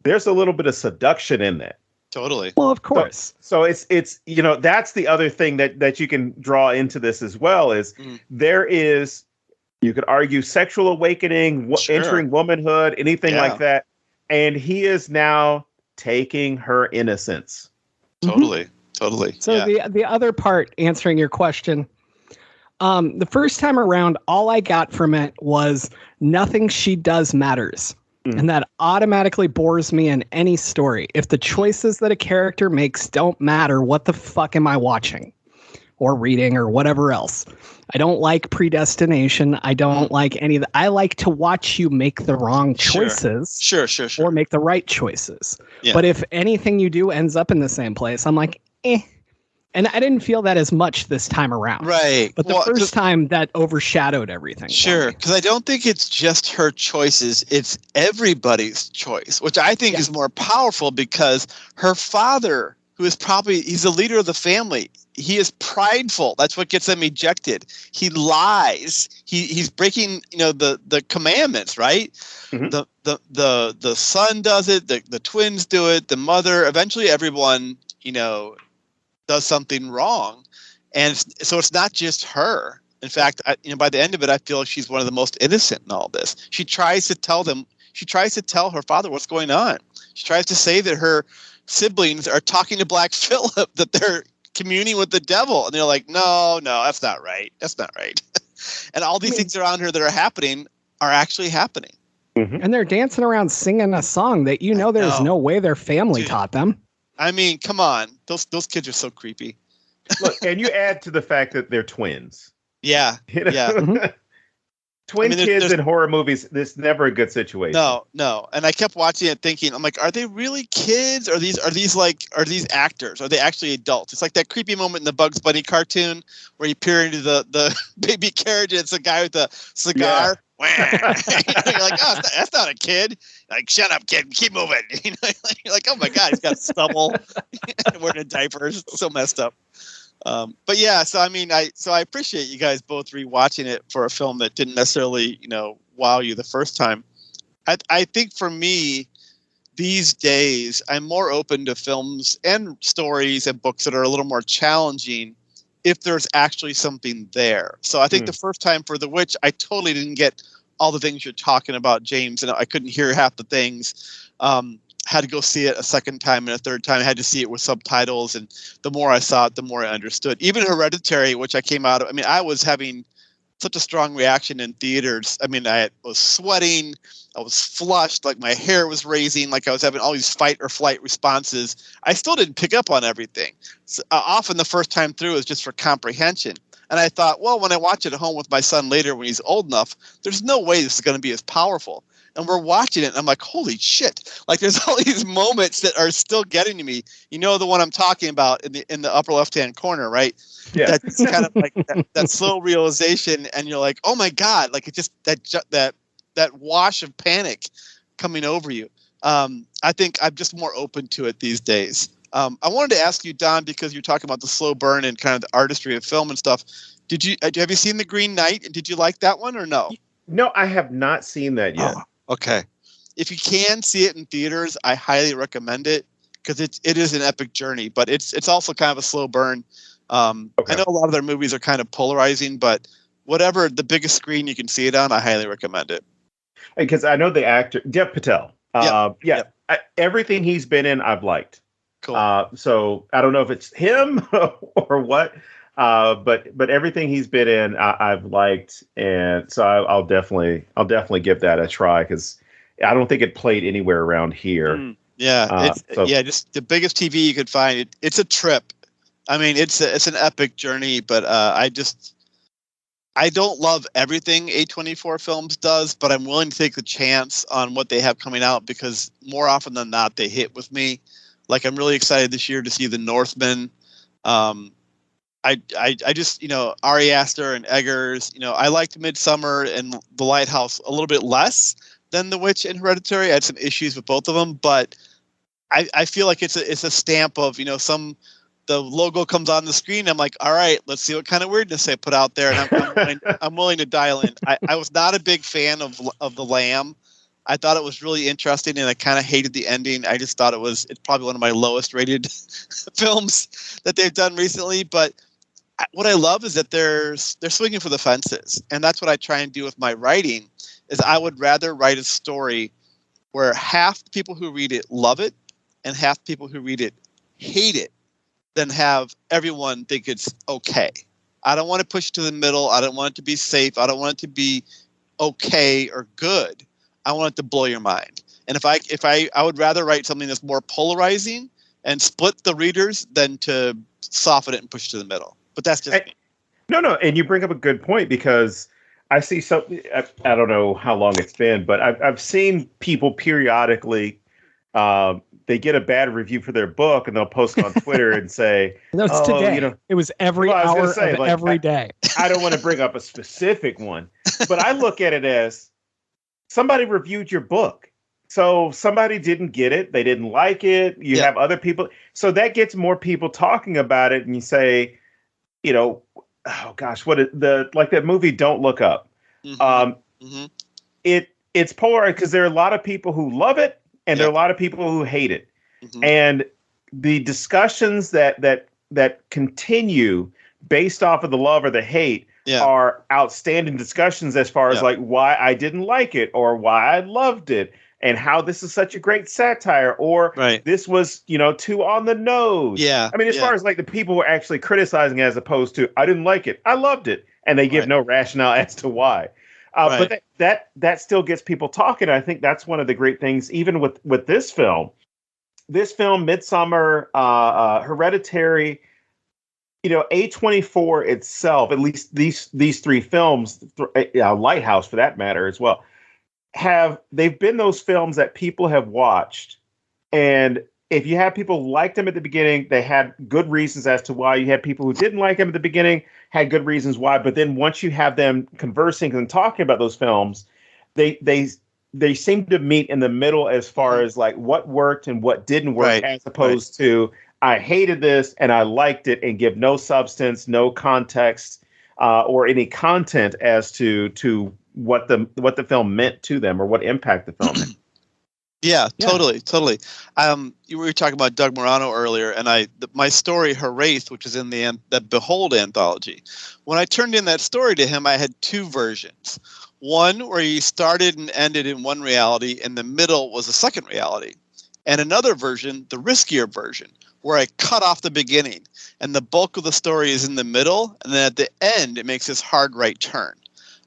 There's a little bit of seduction in that. Totally. Well, of course. So it's that's the other thing that you can draw into this as well is there is, you could argue, sexual awakening, entering womanhood, anything like that. And he is now taking her innocence. Totally. So the other part, answering your question, the first time around, all I got from it was nothing she does matters. And that automatically bores me in any story. If the choices that a character makes don't matter, what the fuck am I watching or reading or whatever else? I don't like predestination. I don't like any of that. I like to watch you make the wrong choices. Sure. Or make the right choices. Yeah. But if anything you do ends up in the same place, I'm like, eh. And I didn't feel that as much this time around. Right. But the first time, that overshadowed everything. Sure. Because I don't think it's just her choices. It's everybody's choice, which I think is more powerful because her father, who is he's the leader of the family. He is prideful. That's what gets him ejected. He lies. He's breaking, the commandments, right? Mm-hmm. The son does it. The twins do it. The mother. Eventually, everyone, does something wrong, and so it's not just her. In fact, by the end of it, I feel like she's one of the most innocent in all this. She tries to tell her father what's going on. She tries to say that her siblings are talking to Black Phillip, that they're communing with the devil, and they're like, no, that's not right. And all these things around her that are happening are actually happening. And they're dancing around singing a song that there's no way their family taught them. I mean, come on. Those kids are so creepy. Look, and you add to the fact that they're twins. Yeah. Yeah. Twin kids in horror movies, this is never a good situation. No. And I kept watching it thinking, I'm like, are they really kids? Are these actors? Are they actually adults? It's like that creepy moment in the Bugs Bunny cartoon where you peer into the baby carriage and it's a guy with a cigar. Yeah. You're like, oh, that's not a kid. Like, shut up, kid. Keep moving. You're like, oh my God, he's got stubble. Wearing a diaper. It's so messed up. But yeah, so I mean, I appreciate you guys both rewatching it for a film that didn't necessarily, wow you the first time. I think for me, these days, I'm more open to films and stories and books that are a little more challenging if there's actually something there. So I think the first time for The Witch, I totally didn't get all the things you're talking about, James, and I couldn't hear half the things. Had to go see it a second time and a third time. I had to see it with subtitles, and the more I saw it, the more I understood. Even Hereditary, which I came out of, I mean, I was having such a strong reaction in theaters. I mean, I was sweating, I was flushed, like my hair was raising, like I was having all these fight or flight responses. I still didn't pick up on everything. So, often the first time through is just for comprehension. And I thought, well, when I watch it at home with my son later when he's old enough, there's no way this is going to be as powerful. And we're watching it, and I'm like, holy shit. Like, there's all these moments that are still getting to me. You know the one I'm talking about in the upper left-hand corner, right? Yeah. That's kind of like that slow realization, and you're like, oh, my God. Like, it just that wash of panic coming over you. I think I'm just more open to it these days. I wanted to ask you, Don, because you're talking about the slow burn and kind of the artistry of film and stuff. Have you seen The Green Knight? And did you like that one or no? No, I have not seen that yet. Oh, okay. If you can see it in theaters, I highly recommend it because it is an epic journey, but it's also kind of a slow burn. Okay. I know a lot of their movies are kind of polarizing, but whatever the biggest screen you can see it on, I highly recommend it. Because I know the actor, Dev Patel. Everything he's been in, I've liked. Cool. So I don't know if it's him or what, but everything he's been in, I've liked, and so I'll definitely give that a try because I don't think it played anywhere around here. Just the biggest TV you could find. It's a trip. I mean, it's an epic journey, but I don't love everything A24 Films does, but I'm willing to take the chance on what they have coming out because more often than not, they hit with me. Like, I'm really excited this year to see The Northman. I just, Ari Aster and Eggers, I liked Midsummer and The Lighthouse a little bit less than The Witch and Hereditary. I had some issues with both of them, but I feel like it's a stamp of, the logo comes on the screen. I'm like, all right, let's see what kind of weirdness they put out there. And I'm willing to dial in. I was not a big fan of The Lamb. I thought it was really interesting, and I kind of hated the ending. I just thought it's probably one of my lowest rated films that they've done recently. But what I love is that they're swinging for the fences, and that's what I try and do with my writing. Is I would rather write a story where half the people who read it love it, and half the people who read it hate it, than have everyone think it's okay. I don't want to push to the middle. I don't want it to be safe. I don't want it to be okay or good. I want it to blow your mind. And if I would rather write something that's more polarizing and split the readers than to soften it and push to the middle. But that's just me. No. And you bring up a good point because I see something, I don't know how long it's been, but I've seen people periodically, they get a bad review for their book and they'll post on Twitter and say, "That's today." It was every hour of every day. I don't want to bring up a specific one, but I look at it as somebody reviewed your book. So somebody didn't get it. They didn't like it. You have other people. So that gets more people talking about it. And you say, oh gosh, that movie, Don't Look Up. Mm-hmm. It's polarized because there are a lot of people who love it and there are a lot of people who hate it. Mm-hmm. And the discussions that continue based off of the love or the hate are outstanding discussions as far as like why I didn't like it or why I loved it and how this is such a great satire or this was, too on the nose. Yeah. I mean, as far as like the people who are actually criticizing as opposed to I didn't like it, I loved it. And they give no rationale as to why. But that still gets people talking. I think that's one of the great things, even with this film. This film, Midsommar, Hereditary, A24 itself, at least these three films, Lighthouse for that matter as well, they've been those films that people have watched. And if you have people who liked them at the beginning, they had good reasons as to why. You had people who didn't like them at the beginning, had good reasons why. But then once you have them conversing and talking about those films, they seem to meet in the middle as far as like what worked and what didn't work, as opposed to I hated this and I liked it, and give no substance, no context, or any content as to what the film meant to them or what impact the film had. Yeah, totally. You were talking about Doug Morano earlier, and my story, Wraith, which is in the Behold anthology. When I turned in that story to him, I had two versions. One where he started and ended in one reality, and the middle was a second reality. And another version, the riskier version, where I cut off the beginning, and the bulk of the story is in the middle, and then at the end, it makes this hard right turn.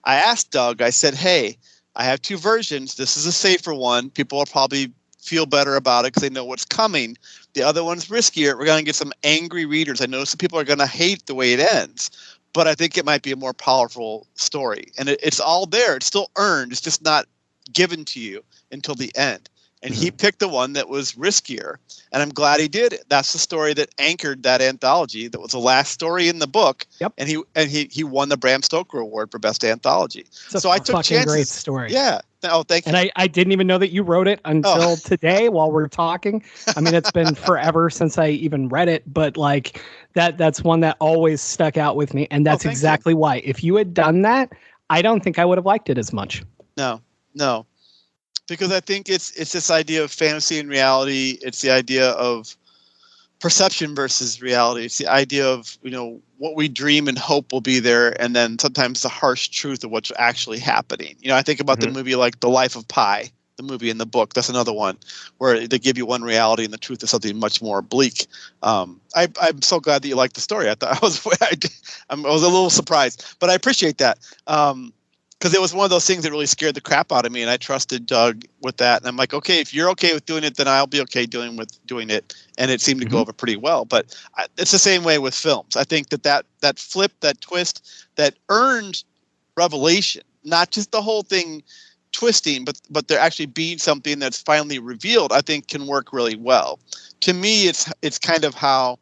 I asked Doug, I said, hey, I have two versions. This is a safer one. People will probably feel better about it because they know what's coming. The other one's riskier. We're going to get some angry readers. I know some people are going to hate the way it ends, but I think it might be a more powerful story. And it's all there. It's still earned. It's just not given to you until the end. And he picked the one that was riskier. And I'm glad he did. That's the story that anchored that anthology. That was the last story in the book. Yep. And he won the Bram Stoker Award for Best Anthology. So I took chances. Great story. Yeah. Oh, thank you. And I didn't even know that you wrote it until today while we're talking. I mean, it's been forever since I even read it, but like that's one that always stuck out with me. And that's exactly why. If you had done that, I don't think I would have liked it as much. No. Because I think it's this idea of fantasy and reality. It's the idea of perception versus reality. It's the idea of, what we dream and hope will be there, and then sometimes the harsh truth of what's actually happening. I think about the movie like The Life of Pi, the movie in the book. That's another one where they give you one reality and the truth is something much more bleak. I'm so glad that you liked the story. I thought I was a little surprised, but I appreciate that. Because it was one of those things that really scared the crap out of me, and I trusted Doug with that. And I'm like, okay, if you're okay with doing it, then I'll be okay doing it. And it seemed to go over pretty well. But it's the same way with films. I think that flip, that twist, that earned revelation, not just the whole thing twisting, but there actually being something that's finally revealed, I think can work really well. To me, it's kind of how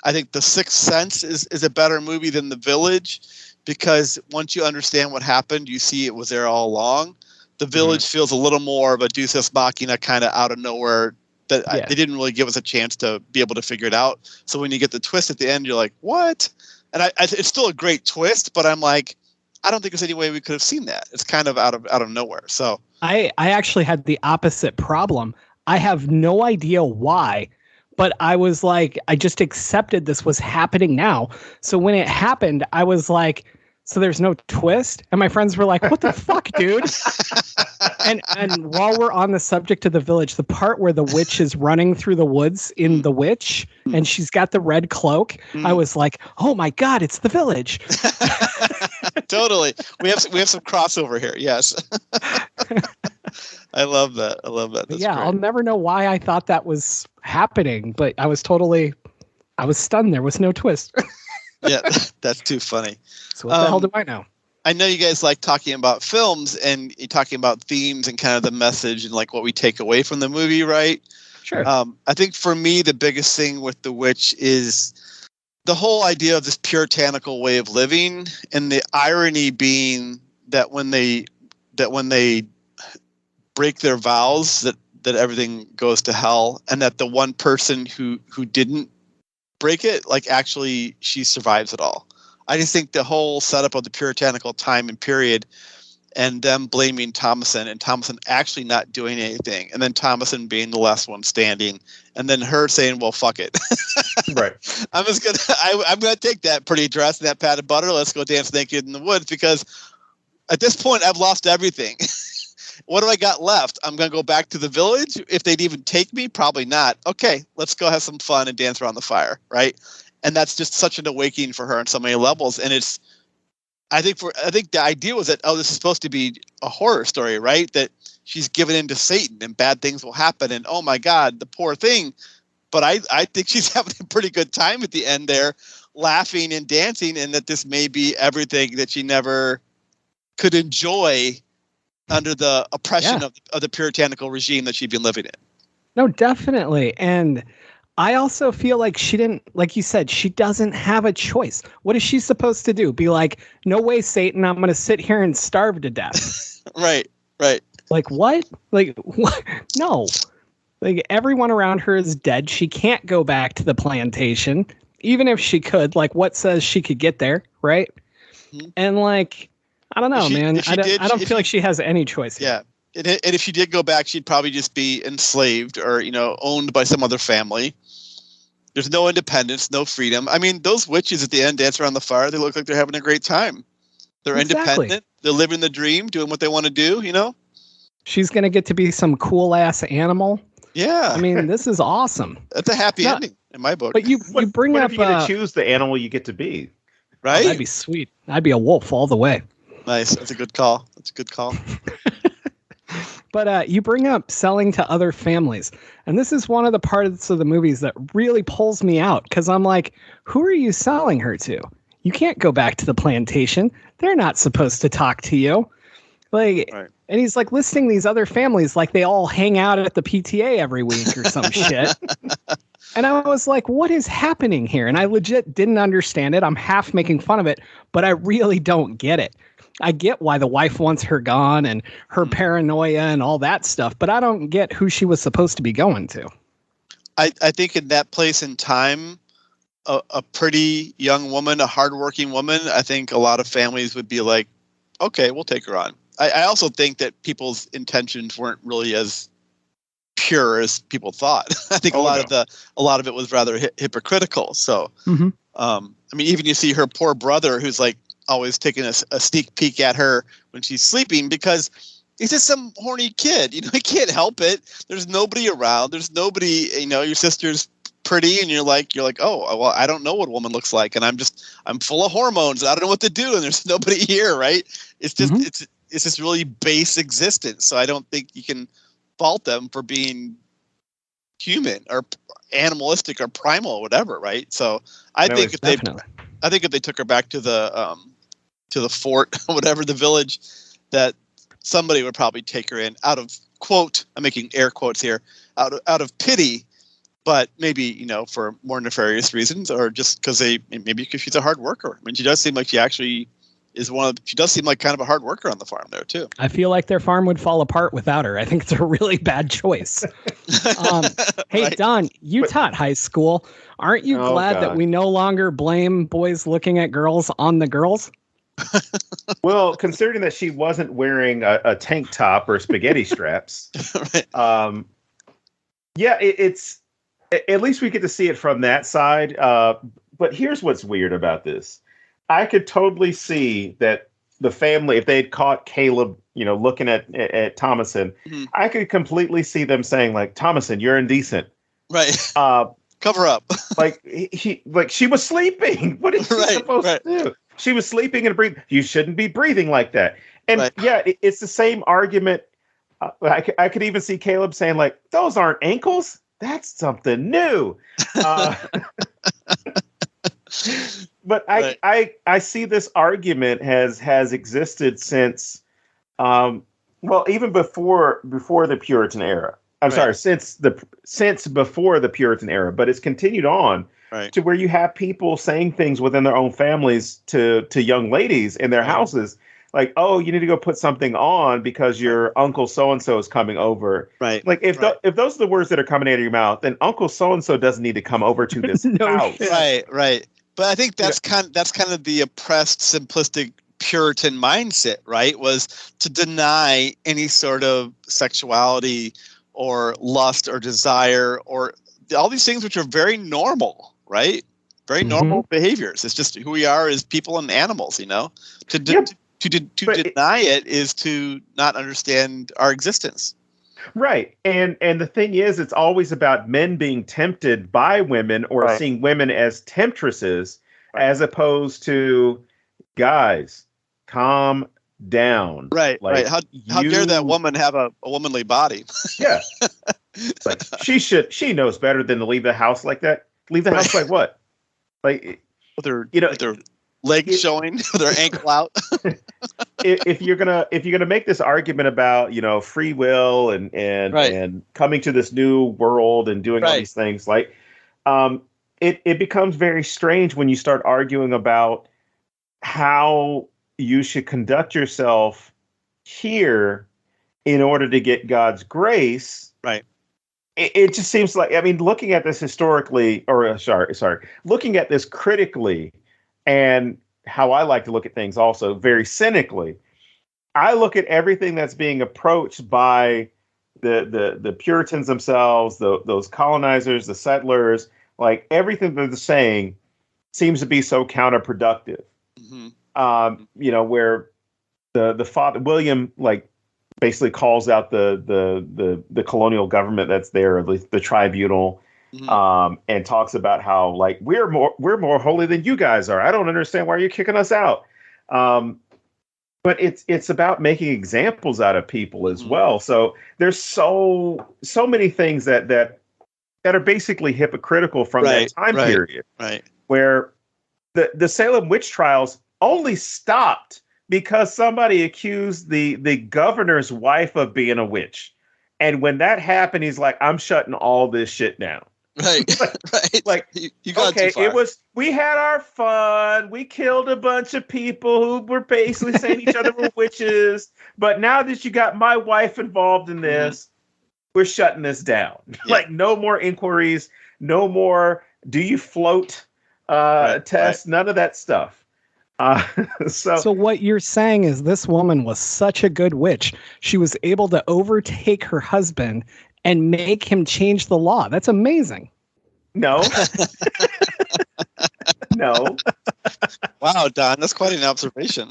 I think The Sixth Sense is a better movie than The Village. Because once you understand what happened, you see it was there all along. The Village feels a little more of a Deus Ex Machina kind of out of nowhere. They didn't really give us a chance to be able to figure it out. So when you get the twist at the end, you're like, what? And it's still a great twist, but I'm like, I don't think there's any way we could have seen that. It's kind of out of nowhere. So I actually had the opposite problem. I have no idea why. But I was like, I just accepted this was happening now. So when it happened, I was like, so there's no twist? And my friends were like, what the fuck, dude? And while we're on the subject of The Village, the part where the witch is running through the woods in The Witch, and she's got the red cloak, I was like, oh my God, it's The Village. Totally. We have some crossover here. Yes. I love that. That's great. I'll never know why I thought that was happening, but I was stunned. There was no twist. Yeah, that's too funny. So what the hell do I know? I know you guys like talking about films and you're talking about themes and kind of the message and like what we take away from the movie, right? Sure. I think for me, the biggest thing with The Witch is the whole idea of this puritanical way of living, and the irony being that when they break their vows, that everything goes to hell, and that the one person who didn't break it, like actually she survives it all. I just think the whole setup of the puritanical time and period, and them blaming Thomason and Thomason actually not doing anything, and then Thomason being the last one standing, and then her saying, well, fuck it. Right. I'm gonna take that pretty dress and that pat of butter. Let's go dance naked in the woods, because at this point I've lost everything. What do I got left? I'm going to go back to the village. If they'd even take me, probably not. Okay, let's go have some fun and dance around the fire, right? And that's just such an awakening for her on so many levels. And it's I think the idea was that, this is supposed to be a horror story, right? That she's given in to Satan and bad things will happen, and oh my God, the poor thing. But I think she's having a pretty good time at the end there, laughing and dancing, and that this may be everything that she never could enjoy under the oppression of the puritanical regime that she'd been living in. No, definitely. And I also feel like she didn't, like you said, she doesn't have a choice. What is she supposed to do? Be like, no way, Satan, I'm going to sit here and starve to death. Right. Like, what? Like, what? No. Like, everyone around her is dead. She can't go back to the plantation. Even if she could, like, what says she could get there, right? Mm-hmm. And, like, I don't know, man. I don't feel like she has any choice here. Yeah. And if she did go back, she'd probably just be enslaved or, owned by some other family. There's no independence, no freedom. I mean, those witches at the end dance around the fire. They look like they're having a great time. They're independent. They're living the dream, doing what they want to do, She's going to get to be some cool-ass animal. Yeah. I mean, this is awesome. That's a happy ending in my book. But you bring up... What if you get to choose the animal you get to be? Right? Oh, that'd be sweet. I'd be a wolf all the way. Nice. That's a good call. But you bring up selling to other families. And this is one of the parts of the movies that really pulls me out. Because I'm like, who are you selling her to? You can't go back to the plantation. They're not supposed to talk to you. Like, right. And he's like listing these other families like they all hang out at the PTA every week or some shit. And I was like, what is happening here? And I legit didn't understand it. I'm half making fun of it, but I really don't get it. I get why the wife wants her gone and her paranoia and all that stuff, but I don't get who she was supposed to be going to. I think in that place and time, a pretty young woman, a hardworking woman, I think a lot of families would be like, okay, we'll take her on. I also think that people's intentions weren't really as pure as people thought. I think a lot of it was rather hypocritical. So, I mean, even you see her poor brother, who's like always taking a sneak peek at her when she's sleeping because he's just some horny kid. He can't help it. There's nobody around. There's nobody. Your sister's pretty, and you're like, oh, well, I don't know what a woman looks like, and I'm full of hormones. I don't know what to do, and there's nobody here, right? It's just it's this really base existence. So I don't think you can fault them for being human or animalistic or primal or whatever, right? So I think if they took her back to the fort, whatever the village, that somebody would probably take her in out of quote. I'm making air quotes here, out of pity, but maybe for more nefarious reasons, or just because she's a hard worker. I mean, she does seem like she actually she does seem like kind of a hard worker on the farm there too. I feel like their farm would fall apart without her. I think it's a really bad choice. Hey, right. Don, you taught high school. Aren't you glad that we no longer blame boys looking at girls on the girls? Well, considering that she wasn't wearing a tank top or spaghetti straps, right. It's at least we get to see it from that side. But here's what's weird about this. I could totally see that the family, if they had caught Caleb, looking at Thomason, I could completely see them saying like, Thomason, you're indecent. Right. Cover up. she was sleeping. What is she supposed to do? She was sleeping and breathing. You shouldn't be breathing like that. And it's the same argument. I could even see Caleb saying like, those aren't ankles. That's something new. But I see this argument has existed since, even before the Puritan era. I'm sorry, since before the Puritan era, but it's continued on to where you have people saying things within their own families to young ladies in their houses, like, "Oh, you need to go put something on because your uncle so and so is coming over." Right. Like if those are the words that are coming out of your mouth, then Uncle so and so doesn't need to come over to this house. Right. But I think that's kind of the oppressed, simplistic Puritan mindset, right? Was to deny any sort of sexuality or lust or desire or all these things which are very normal, right? Very normal behaviors. It's just who we are as people and animals, To deny it is to not understand our existence. Right. And the thing is, it's always about men being tempted by women or seeing women as temptresses, as opposed to guys, calm down. Right, like, right. How dare that woman have a womanly body? Yeah. Like she knows better than to leave the house like that. Leave the house like what? Like, with their legs showing, with their ankle out. if you're gonna make this argument about, free will and coming to this new world and doing all these things, like, it becomes very strange when you start arguing about how you should conduct yourself here in order to get God's grace. Right. It just seems like, looking at this historically, looking at this critically, and how I like to look at things also very cynically, I look at everything that's being approached by the Puritans themselves, those colonizers, the settlers, like everything they're saying seems to be so counterproductive. Mm-hmm. Where the father William, like, basically calls out the colonial government that's there, at least the tribunal, and talks about how, like, we're more holy than you guys are. I don't understand why you're kicking us out. But it's about making examples out of people as well. So there's so many things that are basically hypocritical from that time period, where the Salem witch trials only stopped because somebody accused the governor's wife of being a witch. And when that happened, he's like, I'm shutting all this shit down. Right. Right. Like, you got too far. We had our fun. We killed a bunch of people who were basically saying each other were witches. But now that you got my wife involved in this, we're shutting this down. Yeah. Like, no more inquiries, no more do you float tests, none of that stuff. So what you're saying is this woman was such a good witch. She was able to overtake her husband and make him change the law. That's amazing. No. No. Wow, Don, that's quite an observation.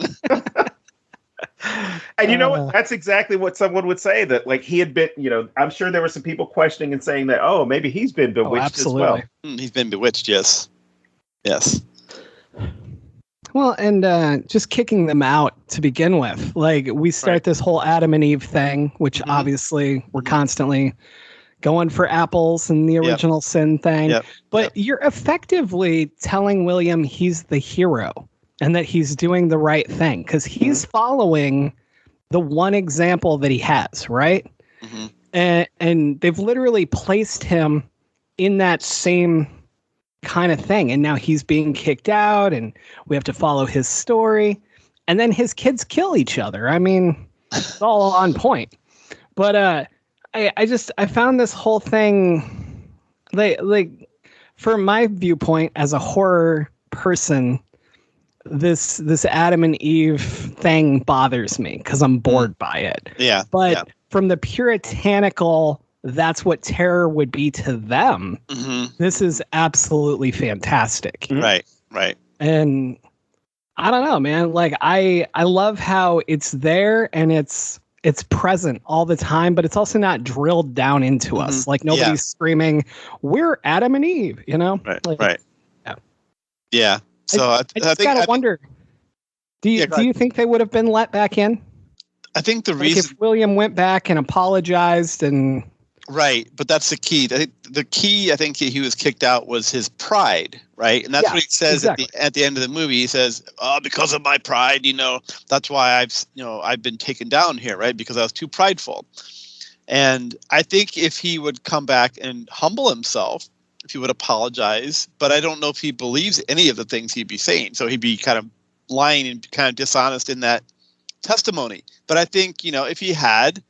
And you know what? That's exactly what someone would say, that, like, he had been, I'm sure there were some people questioning and saying that, oh, maybe he's been bewitched as well. He's been bewitched, yes. Yes. Well, and just kicking them out to begin with. Like, we start this whole Adam and Eve thing, which obviously we're constantly going for apples and the original sin thing. But you're effectively telling William he's the hero and that he's doing the right thing because he's following the one example that he has, right? And they've literally placed him in that same kind of thing, and now he's being kicked out and we have to follow his story, and then his kids kill each other. I mean, it's all on point. But I found this whole thing, like from my viewpoint as a horror person, this Adam and Eve thing bothers me because I'm bored by it. But from the puritanical, that's what terror would be to them. This is absolutely fantastic. Right. And I don't know, man. Like, I love how it's there and it's present all the time, but it's also not drilled down into us. Like, nobody's screaming, "We're Adam and Eve," Right. Yeah. So I just gotta wonder. Do you think they would have been let back in? I think the reason if William went back and apologized and. Right, but that's the key. The key, I think, he was kicked out was his pride, right? And that's what he says at the end of the movie. He says, "Oh, because of my pride, that's why I've been taken down here, right? Because I was too prideful." And I think if he would come back and humble himself, if he would apologize, but I don't know if he believes any of the things he'd be saying. So he'd be kind of lying and kind of dishonest in that testimony. But I think, if he had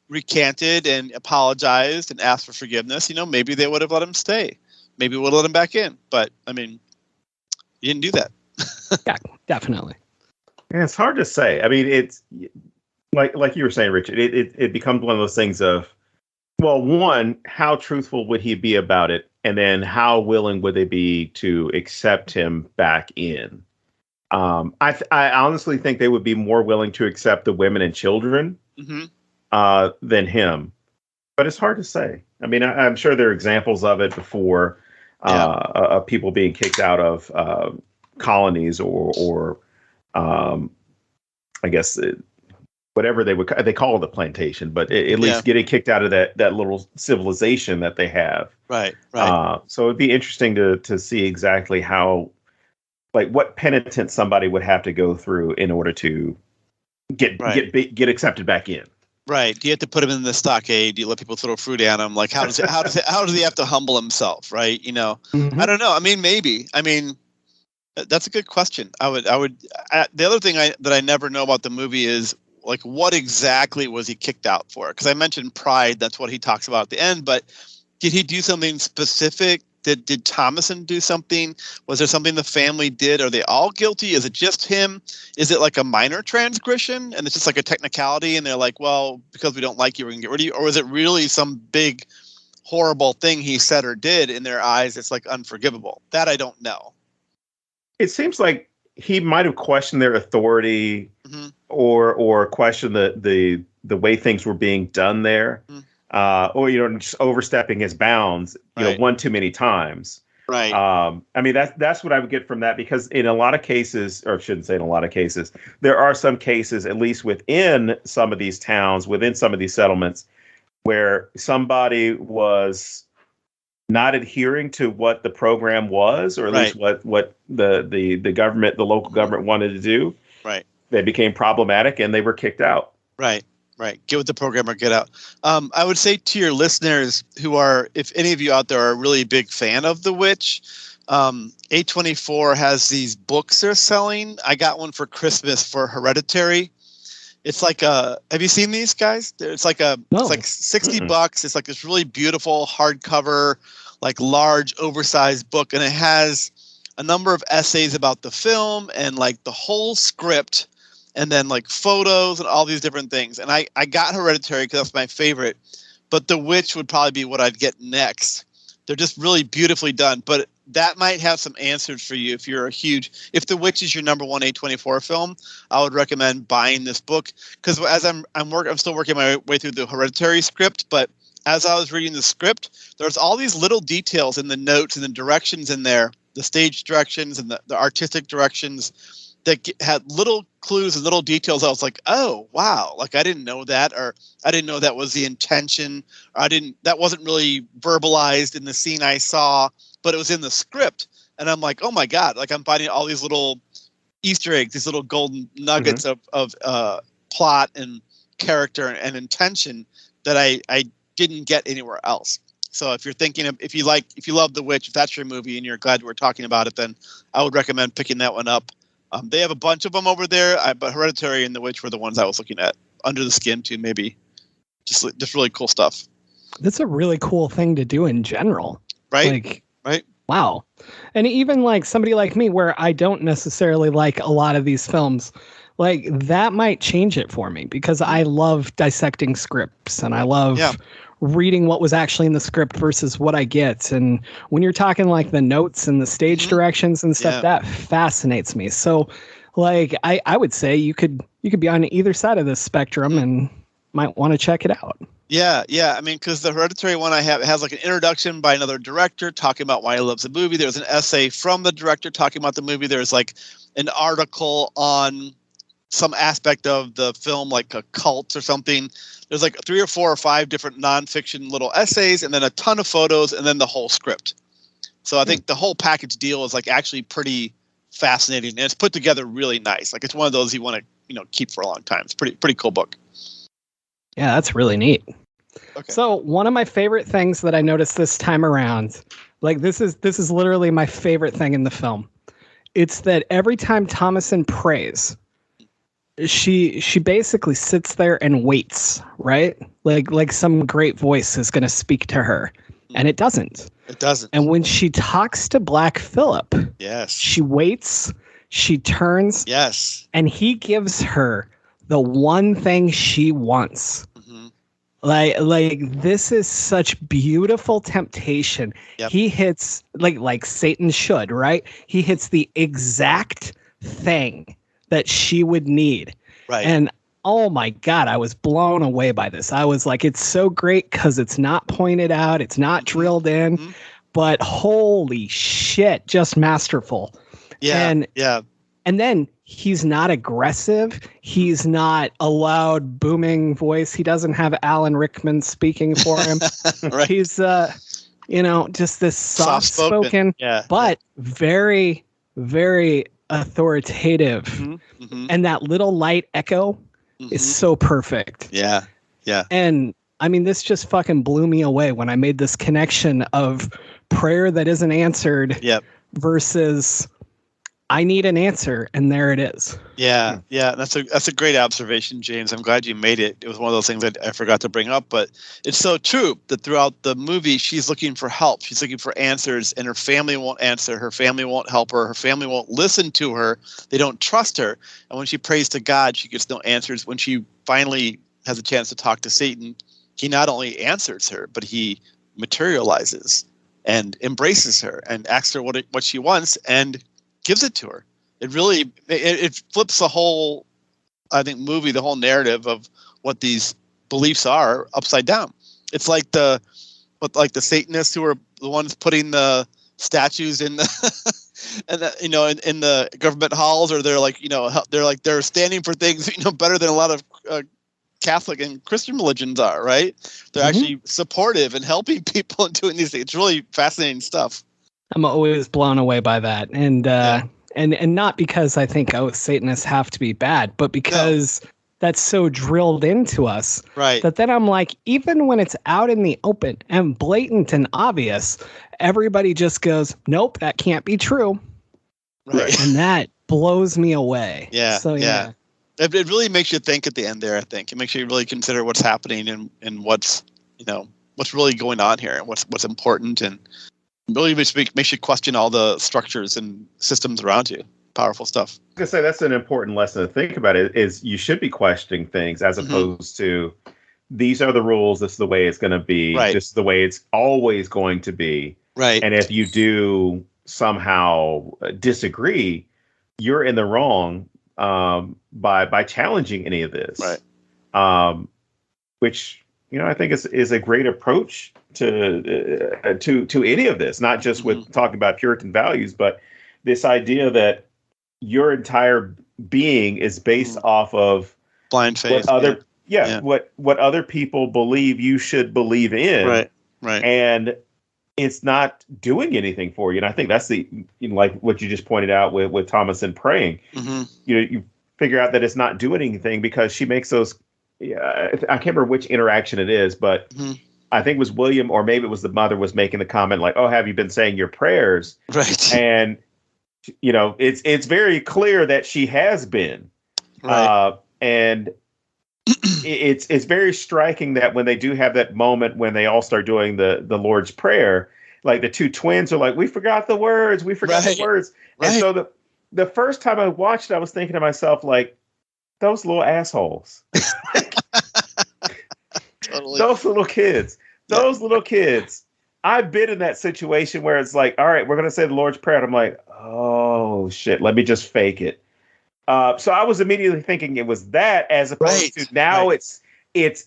recanted and apologized and asked for forgiveness, maybe they would have let him stay. Maybe would have let him back in. But I mean, you didn't do that. Yeah, definitely. Yeah, it's hard to say. I mean, it's like you were saying, Richard, it becomes one of those things of, well, one, how truthful would he be about it? And then how willing would they be to accept him back in? I honestly think they would be more willing to accept the women and children than him. But it's hard to say. I mean, I'm sure there are examples of it before, of people being kicked out of colonies or I guess whatever they call it the plantation, but at least getting kicked out of that little civilization that they have. Right. So it'd be interesting to see exactly how, like, what penitence somebody would have to go through in order to get accepted back in. Right. Do you have to put him in the stockade? Do you let people throw fruit at him? Like, how does he have to humble himself? Right. You know, I don't know. I mean, maybe. I mean, that's a good question. The other thing that I never know about the movie is, like, what exactly was he kicked out for? Because I mentioned pride. That's what he talks about at the end. But did he do something specific? Did Thomason do something? Was there something the family did? Are they all guilty? Is it just him? Is it like a minor transgression and it's just like a technicality? And they're like, well, because we don't like you, we're going to get rid of you. Or is it really some big, horrible thing he said or did in their eyes? It's like unforgivable. That I don't know. It seems like he might have questioned their authority or questioned the way things were being done there. Or, you know, just overstepping his bounds, you know, one too many times. Right. I mean, that's what I would get from that, because in a lot of cases, or I shouldn't say in a lot of cases, there are some cases, at least within some of these towns, within some of these settlements, where somebody was not adhering to what the program was, or at least what the government, the local government wanted to do. Right. They became problematic and they were kicked out. Right. Get with the program or get out. I would say to your listeners who are, if any of you out there are a really big fan of The Witch, A24 has these books they're selling. I got one for Christmas for Hereditary. It's like have you seen these guys? It's like it's like $60. It's like this really beautiful hardcover, like large oversized book. And it has a number of essays about the film and like the whole script, and then like photos and all these different things. And I got Hereditary because that's my favorite, but The Witch would probably be what I'd get next. They're just really beautifully done, but that might have some answers for you if you're if The Witch is your number one A24 film. I would recommend buying this book, because as I'm still working my way through the Hereditary script, but as I was reading the script, there's all these little details in the notes and the directions in there, the stage directions and the artistic directions, that had little clues and little details. I was like, oh, wow. Like, I didn't know that, or I didn't know that was the intention. Or that wasn't really verbalized in the scene I saw, but it was in the script. And I'm like, oh my God, like I'm finding all these little Easter eggs, these little golden nuggets of plot and character and intention that I didn't get anywhere else. So if you're thinking of, if you love The Witch, if that's your movie and you're glad we're talking about it, then I would recommend picking that one up. They have a bunch of them over there, but Hereditary and The Witch were the ones I was looking at. Under the Skin too, maybe. Just really cool stuff. That's a really cool thing to do in general. Right? Right. Wow. And even like somebody like me, where I don't necessarily like a lot of these films, like that might change it for me, because I love dissecting scripts and I love reading what was actually in the script versus what I get. And when you're talking like the notes and the stage directions and stuff, that fascinates me. So like, I would say you could be on either side of this spectrum and might want to check it out. Yeah. I mean, because the Hereditary one I have, it has like an introduction by another director talking about why he loves the movie. There's an essay from the director talking about the movie. There's like an article on some aspect of the film, like a cult or something. There's like 3 or 4 or 5 different nonfiction little essays, and then a ton of photos, and then the whole script. So I think the whole package deal is like actually pretty fascinating, and it's put together really nice. Like it's one of those you want to keep for a long time. It's pretty cool book. Yeah, that's really neat. Okay. So one of my favorite things that I noticed this time around, like this is literally my favorite thing in the film. It's that every time Thomason prays, she basically sits there and waits, right? Like some great voice is going to speak to her, and it doesn't. It doesn't. And when she talks to Black Phillip, yes, she waits, she turns, yes, and he gives her the one thing she wants. Like this is such beautiful temptation. Yep. He hits like Satan should, right? He hits the exact thing that she would need. Right. And oh my God, I was blown away by this. I was like, it's so great because it's not pointed out, it's not drilled in, but holy shit, just masterful. Yeah. And And then he's not aggressive. He's not a loud, booming voice. He doesn't have Alan Rickman speaking for him. Right. He's, just this soft-spoken, but very, very authoritative. Mm-hmm, mm-hmm. And that little light echo is so perfect. Yeah, yeah. And I mean, this just fucking blew me away when I made this connection of prayer that isn't answered versus I need an answer, and there it is. Yeah. That's a great observation, James. I'm glad you made it. It was one of those things that I forgot to bring up, but it's so true that throughout the movie, she's looking for help. She's looking for answers, and her family won't answer. Her family won't help her. Her family won't listen to her. They don't trust her. And when she prays to God, she gets no answers. When she finally has a chance to talk to Satan, he not only answers her, but he materializes and embraces her and asks her what she wants and gives it to her. It really it flips the whole, I think, movie, the whole narrative of what these beliefs are upside down. It's like the Satanists who are the ones putting the statues in the in the government halls, or they're standing for things better than a lot of Catholic and Christian religions are, right? They're actually supportive and helping people and doing these things. It's really fascinating stuff. I'm always blown away by that. And and not because I think, Satanists have to be bad, but because that's so drilled into us. Right. That then I'm like, even when it's out in the open and blatant and obvious, everybody just goes, nope, that can't be true. Right. And that blows me away. Yeah. So yeah. It really makes you think at the end there, I think. It makes you really consider what's happening and what's really going on here and what's important, and really makes you question all the structures and systems around you. Powerful stuff. I was going to say that's an important lesson to think about. Is you should be questioning things as opposed to these are the rules, this is the way it's going to be, this is the way it's always going to be. Right. And if you do somehow disagree, you're in the wrong by challenging any of this. Right. Which I think is a great approach to any of this, not just with talking about Puritan values, but this idea that your entire being is based off of blind faith. What other people believe you should believe in. Right. And it's not doing anything for you. And I think that's like what you just pointed out with Thomason praying. You figure out that it's not doing anything because she makes those. I can't remember which interaction it is, but I think it was William, or maybe it was the mother, was making the comment like, "Oh, have you been saying your prayers?" Right. And it's very clear that she has been. Right. And it's very striking that when they do have that moment when they all start doing the Lord's Prayer, like the two twins are like, "We forgot the words. We forgot the words." Right. And so the first time I watched it, I was thinking to myself, like, those little assholes. Totally. Those little kids. I've been in that situation where it's like, all right, we're going to say the Lord's Prayer. And I'm like, oh, shit, let me just fake it. So I was immediately thinking it was that, as opposed to now it's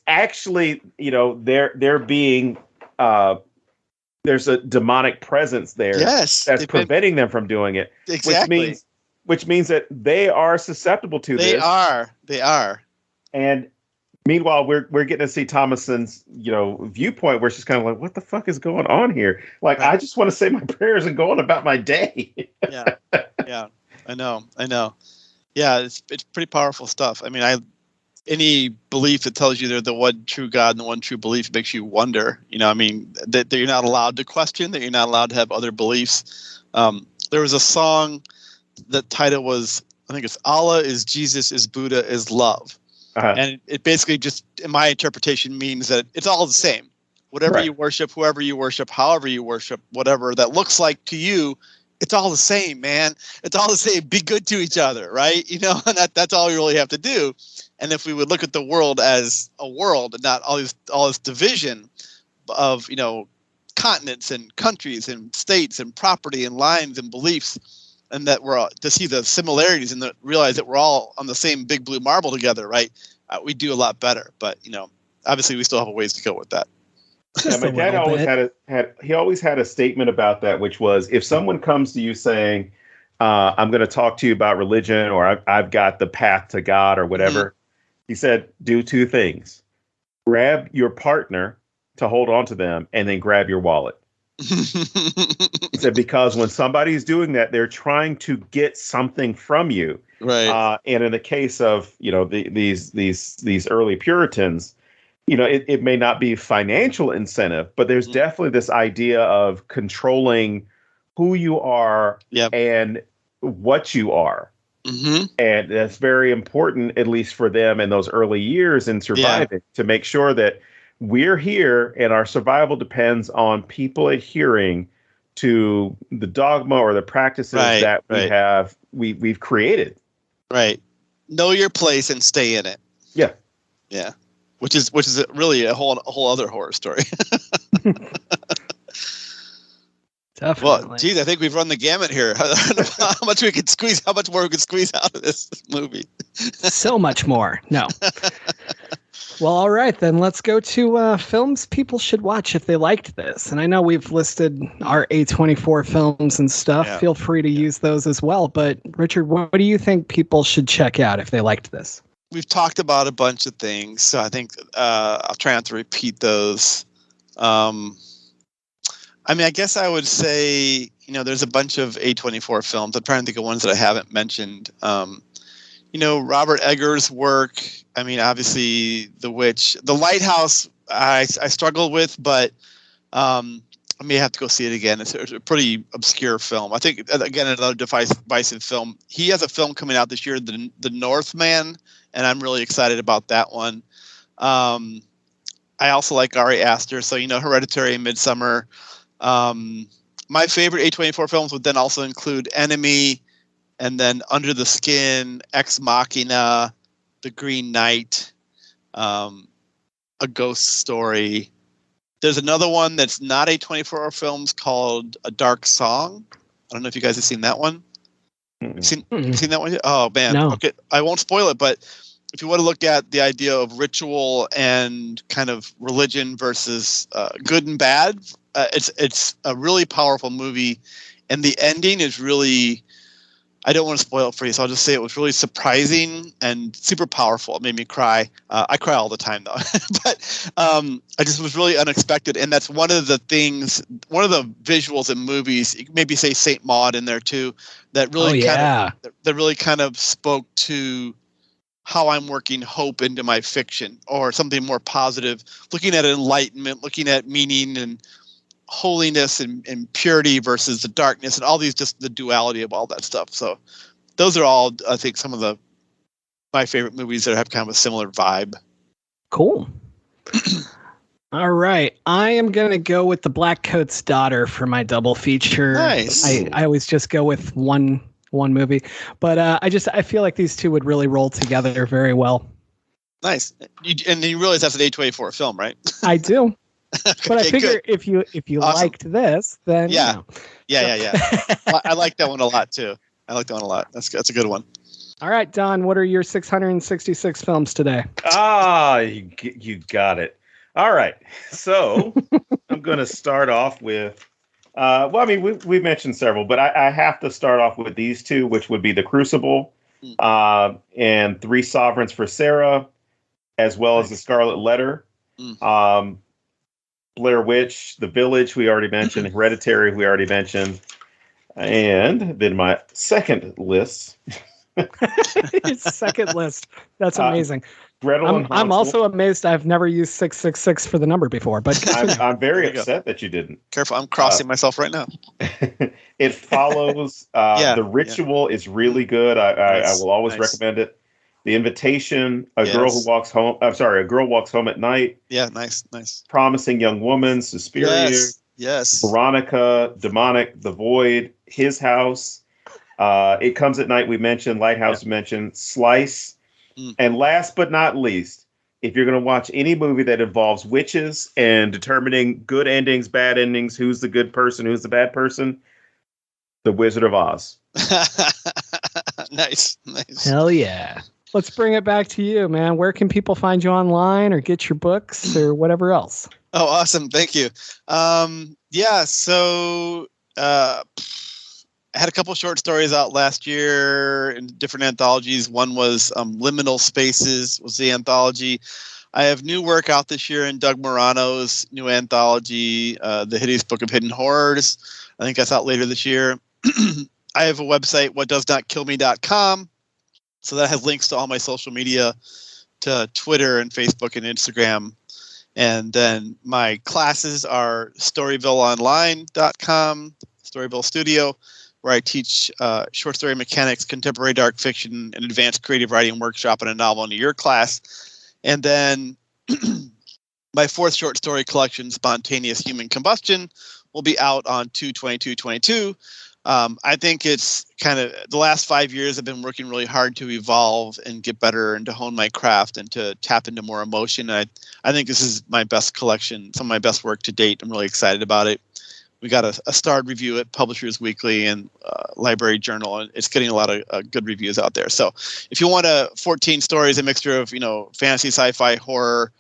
actually, they're being, there's a demonic presence there that's preventing them from doing it. Exactly. Which means that they are susceptible to this. They are. And meanwhile, we're getting to see Thomason's, viewpoint, where she's kind of like, what the fuck is going on here? Like, I just want to say my prayers and go on about my day. Yeah. I know. Yeah, it's pretty powerful stuff. I mean, any belief that tells you they're the one true God and the one true belief makes you wonder. That you're not allowed to question, that you're not allowed to have other beliefs. There was a song. The title was, I think it's Allah is Jesus is Buddha is love. And it basically just, in my interpretation, means that it's all the same. Whatever you worship, whoever you worship, however you worship, whatever that looks like to you, it's all the same, man. It's all the same. Be good to each other, right? And that's all we really have to do. And if we would look at the world as a world and not all this division of, continents and countries and states and property and lines and beliefs, and that we're to see the similarities and realize that we're all on the same big blue marble together, right? We do a lot better, but obviously we still have a ways to go with that. Yeah, my dad always had a statement about that, which was, if someone comes to you saying, I'm going to talk to you about religion, or I've got the path to God, or whatever. He said, do two things: grab your partner to hold on to them, and then grab your wallet. He said, because when somebody's doing that, they're trying to get something from you. Right. And in the case of, these early Puritans, it may not be financial incentive, but there's definitely this idea of controlling who you are and what you are. And that's very important, at least for them in those early years in surviving, to make sure that we're here and our survival depends on people adhering to the dogma or the practices that we've created. Right. Know your place and stay in it. Yeah. Yeah. Which is really a whole other horror story. Definitely. Well, geez, I think we've run the gamut here. I don't know how much more we could squeeze out of this movie. So much more. No. Well, all right, then let's go to films people should watch if they liked this. And I know we've listed our A24 films and stuff. Yeah. Feel free to use those as well. But Richard, what do you think people should check out if they liked this? We've talked about a bunch of things, so I think I'll try not to repeat those. I guess I would say, there's a bunch of A24 films. I'm trying to think of ones that I haven't mentioned. Robert Eggers' work. Obviously, The Witch. The Lighthouse, I struggled with, but I may have to go see it again. It's a pretty obscure film. I think, again, another divisive film. He has a film coming out this year, The Northman, and I'm really excited about that one. I also like Ari Aster, so, Hereditary and Midsommar. My favorite A24 films would then also include Enemy, and then Under the Skin, Ex Machina, The Green Knight, A Ghost Story. There's another one that's not A24 films called A Dark Song. I don't know if you guys have seen that one. Seen that one yet? Oh, man. No. Okay, I won't spoil it, but if you want to look at the idea of ritual and kind of religion versus good and bad, it's a really powerful movie. And the ending is really... I don't want to spoil it for you, so I'll just say it was really surprising and super powerful. It made me cry. I cry all the time, though. But I just was really unexpected. And that's one of the visuals in movies, maybe say Saint Maud in there, too, that really kind of spoke to how I'm working hope into my fiction, or something more positive, looking at enlightenment, looking at meaning and holiness and purity versus the darkness and all these, just the duality of all that stuff. So those are all, I think, some of my favorite movies that have kind of a similar vibe. Cool. All right. I am going to go with The Black Coat's Daughter for my double feature. Nice. I always just go with one movie, but I feel like these two would really roll together very well. Nice. And you realize that's an A24 film, right? I do. But I figure if you awesome. liked this, then yeah. I like that one a lot too. That's a good one. All right, Don, what are your 666 films today? You got it. All right, so I'm going to start off with. We mentioned several, but I have to start off with these two, which would be The Crucible, and Three Sovereigns for Sarah, as well as The Scarlet Letter. Blair Witch, The Village, we already mentioned. Hereditary, we already mentioned. And then my second list. Second list. That's amazing. Gretel I'm also amazed I've never used 666 for the number before. But I'm very upset that you didn't. Careful, I'm crossing myself right now. It follows. The Ritual is really good. I will always recommend it. The Invitation, A Girl Walks Home at Night. Yeah, nice. Promising Young Woman, Suspiria. Yes. Veronica, Demonic, The Void, His House. It Comes at Night, we mentioned. Lighthouse, we mentioned. Slice. And last but not least, if you're going to watch any movie that involves witches and determining good endings, bad endings, who's the good person, who's the bad person, The Wizard of Oz. Nice. Hell yeah. Let's bring it back to you, man. Where can people find you online or get your books or whatever else? Oh, awesome. Thank you. So had a couple short stories out last year in different anthologies. One was Liminal Spaces was the anthology. I have new work out this year in Doug Morano's new anthology, The Hideous Book of Hidden Horrors. I think that's out later this year. I have a website, whatdoesnotkillme.com. So that has links to all my social media, to Twitter and Facebook and Instagram. And then my classes are storyvilleonline.com, Storyville Studio, where I teach short story mechanics, contemporary dark fiction, and advanced creative writing workshop and a novel in a year class. And then my fourth short story collection, Spontaneous Human Combustion, will be out on 2/22/22. I think it's kind of the last 5 years I've been working really hard to evolve and get better and to hone my craft and to tap into more emotion. I think this is my best collection, some of my best work to date. I'm really excited about it. We got a starred review at Publishers Weekly and Library Journal, and it's getting a lot of good reviews out there. So if you want 14 stories, a mixture of fantasy, sci-fi, horror,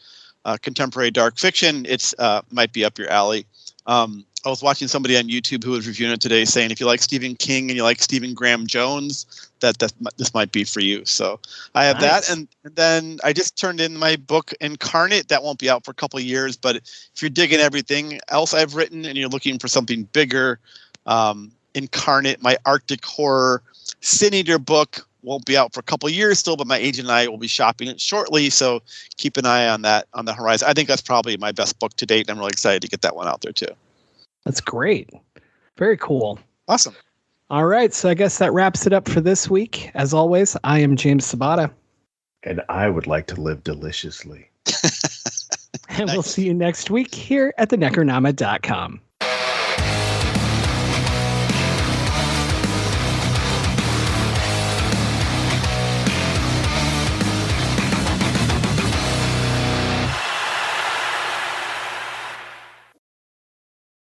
contemporary dark fiction, it's might be up your alley. I was watching somebody on YouTube who was reviewing it today, saying if you like Stephen King and you like Stephen Graham Jones, that this might be for you. So I have that, and then I just turned in my book Incarnate. That won't be out for a couple of years, but if you're digging everything else I've written and you're looking for something bigger, Incarnate, my Arctic horror Sin Eater book, won't be out for a couple of years still, but my agent and I will be shopping it shortly. So keep an eye on that on the horizon. I think that's probably my best book to date, and I'm really excited to get that one out there too. That's great. Very cool. Awesome. All right. So I guess that wraps it up for this week. As always, I am James Sabata. And I would like to live deliciously. And we'll see you next week here at thenecronama.com.